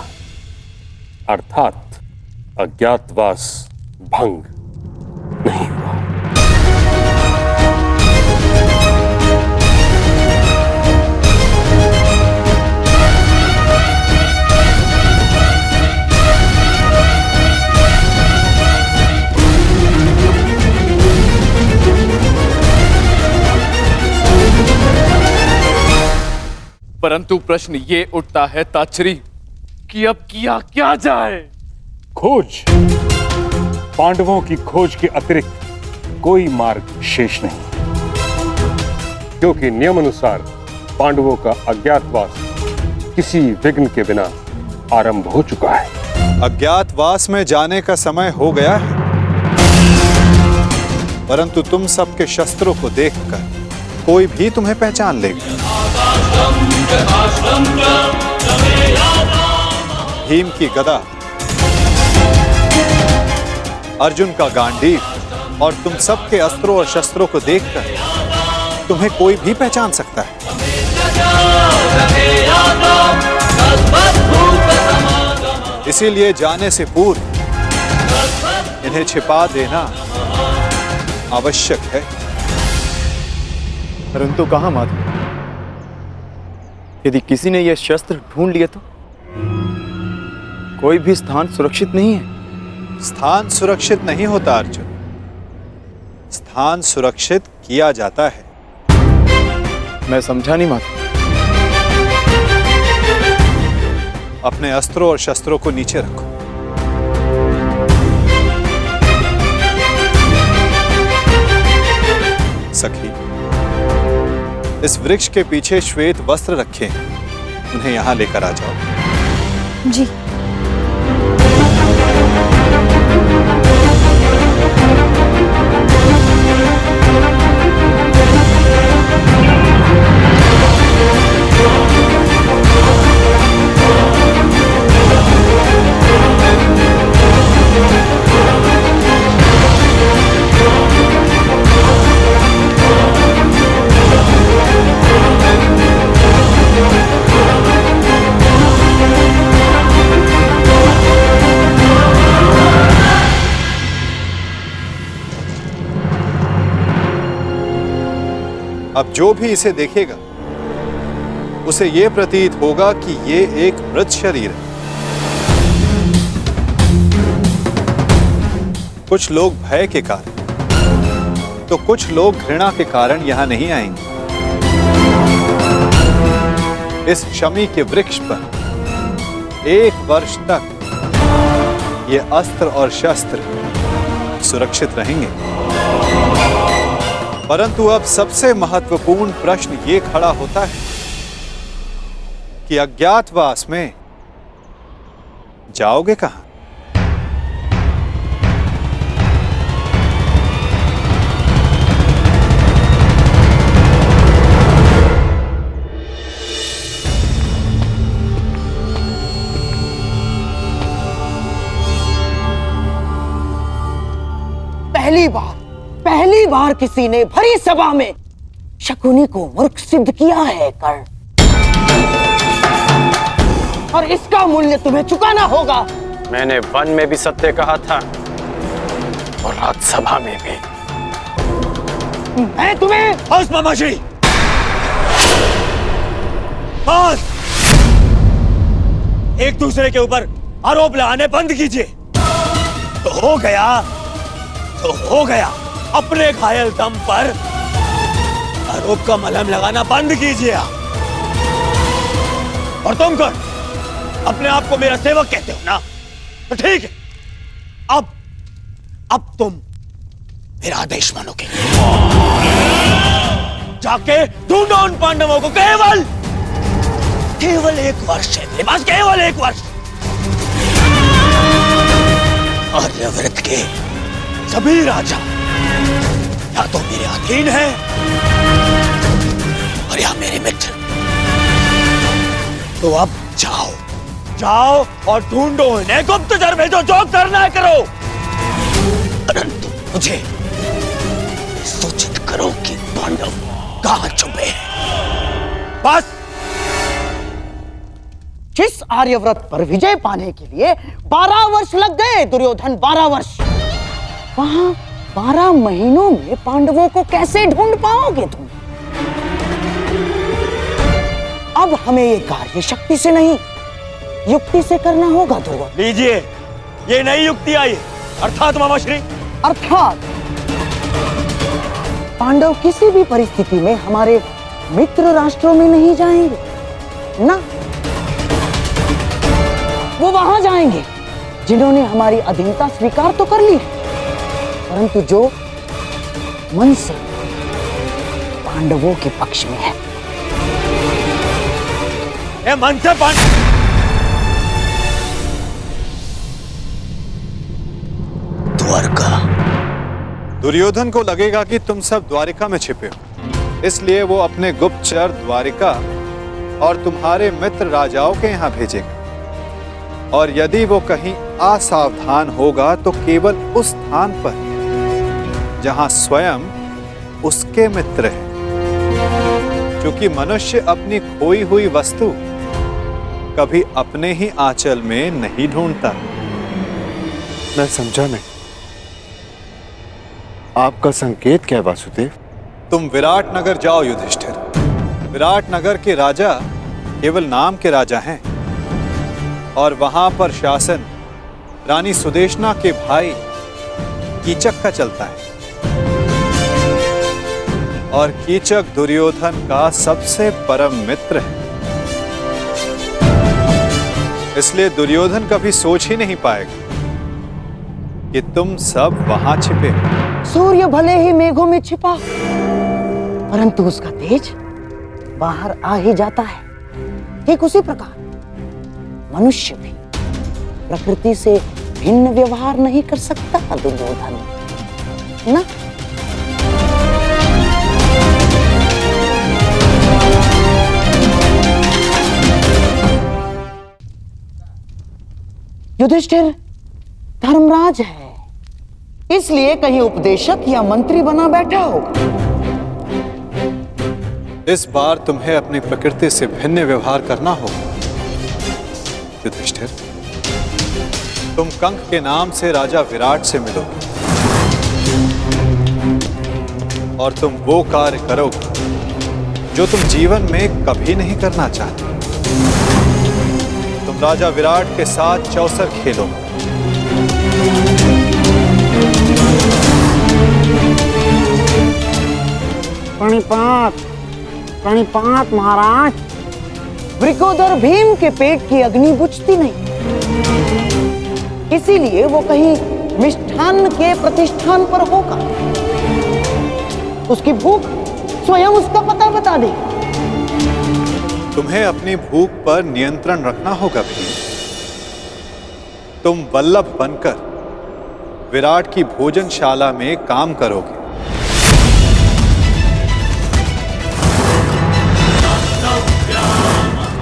अर्थात अज्ञातवास भंग नहीं हुआ। परंतु प्रश्न ये उठता है ताच्छरी कि अब किया क्या जाए? खोज। पांडवों की खोज के अतिरिक्त कोई मार्ग शेष नहीं, क्योंकि नियम अनुसार पांडवों का अज्ञातवास किसी विघ्न के बिना आरंभ हो चुका है। अज्ञातवास में जाने का समय हो गया है, परंतु तुम सबके शस्त्रों को देखकर कोई भी तुम्हें पहचान लेगा। भीम की गदा, अर्जुन का गांडीव और तुम सबके अस्त्रों और शस्त्रों को देखकर तुम्हें कोई भी पहचान सकता है। इसीलिए जाने से पूर्व इन्हें छिपा देना आवश्यक है। परंतु कहां माधव? यदि किसी ने यह शस्त्र ढूंढ लिए तो? कोई भी स्थान सुरक्षित नहीं है। स्थान सुरक्षित नहीं होता अर्जुन, स्थान सुरक्षित किया जाता है। मैं समझा नहीं माधव। अपने अस्त्रों और शस्त्रों को नीचे रखो। सखी, इस वृक्ष के पीछे श्वेत वस्त्र रखे हैं, उन्हें यहां लेकर आ जाओ। जी। अब जो भी इसे देखेगा उसे यह प्रतीत होगा कि ये एक मृत शरीर है। कुछ लोग भय के कारण तो कुछ लोग घृणा के कारण यहां नहीं आएंगे। इस शमी के वृक्ष पर 1 वर्ष तक ये अस्त्र और शस्त्र सुरक्षित रहेंगे। परंतु अब सबसे महत्वपूर्ण प्रश्न ये खड़ा होता है कि अज्ञातवास में जाओगे कहां? पहली बार किसी ने भरी सभा में शकुनी को मूर्ख सिद्ध किया है कर्ण, और इसका मूल्य तुम्हें चुकाना होगा। मैंने वन में भी सत्य कहा था और राजसभा में भी। मैं तुम्हें मामाजी, एक दूसरे के ऊपर आरोप लगाने बंद कीजिए। तो हो गया, अपने घायल दम पर आरोप का मलहम लगाना बंद कीजिए आप। और तुम कौन? अपने आप को मेरा सेवक कहते हो ना? तो ठीक है, अब तुम मेरा आदेश मानोगे। जाके ढूंढो उन पांडवों को। केवल 1 वर्ष है मेरे पास, केवल 1 वर्ष। आर्यव्रत के सभी राजा या तो मेरे अधीन हैं और या मेरे मित्र। तो अब जाओ और ढूंढो इन्हें, गुप्तचर भेजो, जो करना है करो। परंतु मुझे सूचित करो कि पांडव कहां छुपे हैं। बस। जिस आर्यव्रत पर विजय पाने के लिए 12 वर्ष लग गए दुर्योधन, 12 वर्ष, वहां 12 महीनों में पांडवों को कैसे ढूंढ पाओगे तुम? अब हमें ये कार्य शक्ति से नहीं, युक्ति से करना होगा दुर्योधन। लीजिए, ये नई युक्ति आई, अर्थात मामाश्री, अर्थात पांडव किसी भी परिस्थिति में हमारे मित्र राष्ट्रों में नहीं जाएंगे ना। वो वहां जाएंगे जिन्होंने हमारी अधीनता स्वीकार तो कर ली, परंतु जो मन से पांडवों के पक्ष में है। मन से द्वारका। दुर्योधन को लगेगा कि तुम सब द्वारिका में छिपे हो, इसलिए वो अपने गुप्तचर द्वारिका और तुम्हारे मित्र राजाओं के यहाँ भेजेगा। और यदि वो कहीं असावधान होगा तो केवल उस स्थान पर जहां स्वयं उसके मित्र हैं, क्योंकि मनुष्य अपनी खोई हुई वस्तु कभी अपने ही आंचल में नहीं ढूंढता। मैं समझा नहीं, आपका संकेत क्या है वासुदेव? तुम विराट नगर जाओ युधिष्ठिर। विराट नगर के राजा केवल नाम के राजा हैं और वहां पर शासन रानी सुदेशना के भाई कीचक का चलता है। और कीचक दुर्योधन का सबसे परम मित्र है, इसलिए दुर्योधन कभी सोच ही नहीं पाएगा कि तुम सब वहां छिपे। सूर्य भले ही मेघों में छिपा, परंतु उसका तेज बाहर आ ही जाता है। ठीक उसी प्रकार मनुष्य भी प्रकृति से भिन्न व्यवहार नहीं कर सकता दुर्योधन, ना? युधिष्ठिर धर्मराज है, इसलिए कहीं उपदेशक या मंत्री बना बैठा होगा। इस बार तुम्हें अपनी प्रकृति से भिन्न व्यवहार करना होगा युधिष्ठिर। तुम कंक के नाम से राजा विराट से मिलोगे और तुम वो कार्य करोगे जो तुम जीवन में कभी नहीं करना चाहते। तुम राजा विराट के साथ चौसर खेलोगे। प्रणिपात महाराज। वृकोदर भीम के पेट की अग्नि बुझती नहीं, इसीलिए वो कहीं मिष्ठान्न के प्रतिष्ठान पर होगा। उसकी भूख स्वयं उसका पता बता दे। तुम्हें अपनी भूख पर नियंत्रण रखना होगा भीम। तुम वल्लभ बनकर विराट की भोजनशाला में काम करोगे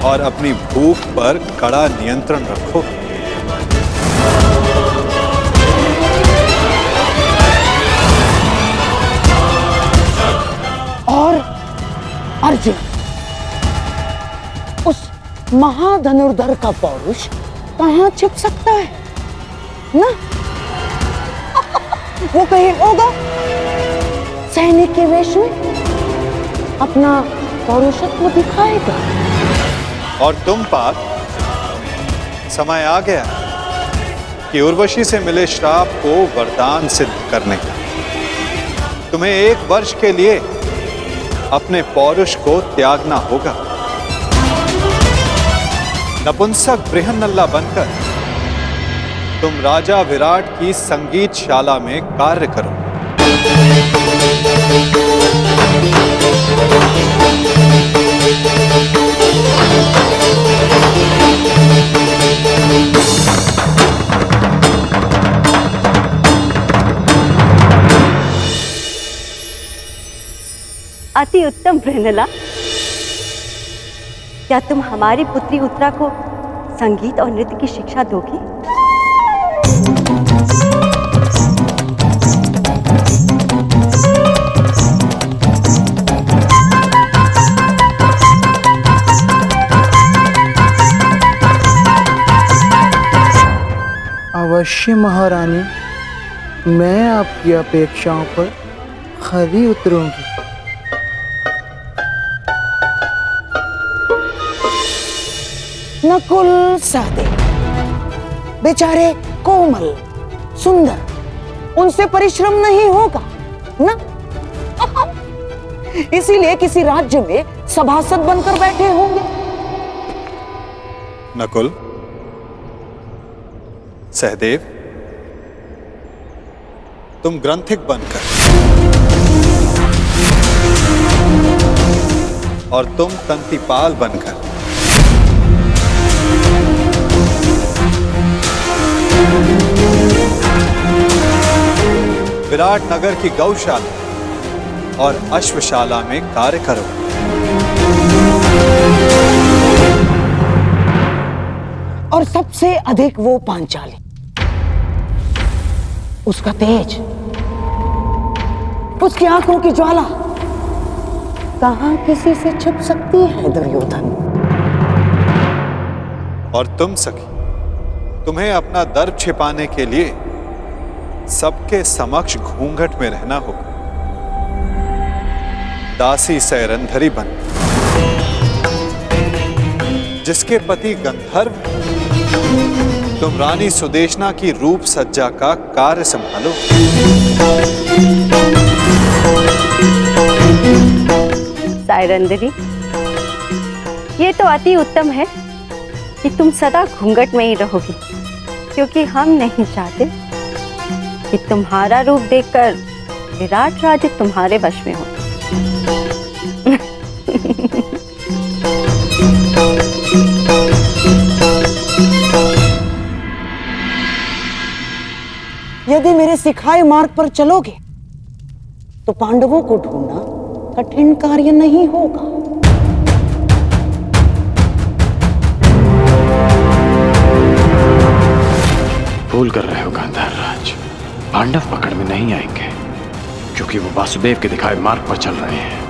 और अपनी भूख पर कड़ा नियंत्रण रखोगे। और अर्जुन, उस महाधनुर्धर का पौरुष कहां छिप सकता है ना? वो कहीं होगा सैनिक के वेश में अपना पौरुषत्व दिखाएगा। और तुम पार्थ समय आ गया कि उर्वशी से मिले श्राप को वरदान सिद्ध करने का। तुम्हें 1 वर्ष के लिए अपने पौरुष को त्यागना होगा। नपुंसक बृहन्नल्ला बनकर तुम राजा विराट की संगीतशाला में कार्य करो। अति उत्तम बृहन्नल्ला, क्या तुम हमारी पुत्री उत्तरा को संगीत और नृत्य की शिक्षा दोगी? अवश्य महारानी, मैं आपकी अपेक्षाओं पर खरी उतरूंगी। नकुल सहदेव बेचारे कोमल सुंदर, उनसे परिश्रम नहीं होगा ना। इसीलिए किसी राज्य में सभासद बनकर बैठे होंगे। नकुल, सहदेव, तुम ग्रंथिक बनकर और तुम तंतिपाल बनकर विराट नगर की गौशाला और अश्वशाला में कार्य करो। और सबसे अधिक वो पांचाली, उसका तेज, उसकी आंखों की ज्वाला कहां किसी से छिप सकती है दुर्योधन। और तुम सखी, तुम्हें अपना दर्प छिपाने के लिए सबके समक्ष घूंघट में रहना होगा। दासी सैरंधरी बन, जिसके पति गंधर्व, तुम रानी सुदेशना की रूप सज्जा का कार्य संभालो। सायरंधरी, ये तो अति उत्तम है कि तुम सदा घूंघट में ही रहोगी, क्योंकि हम नहीं चाहते कि तुम्हारा रूप देखकर विराट राज्य तुम्हारे वश में हो। यदि मेरे सिखाए मार्ग पर चलोगे तो पांडवों को ढूंढना कठिन कार्य नहीं होगा। भूल कर रहे हो गांधार राज, पांडव पकड़ में नहीं आएंगे, क्योंकि वो वासुदेव के दिखाए मार्ग पर चल रहे हैं।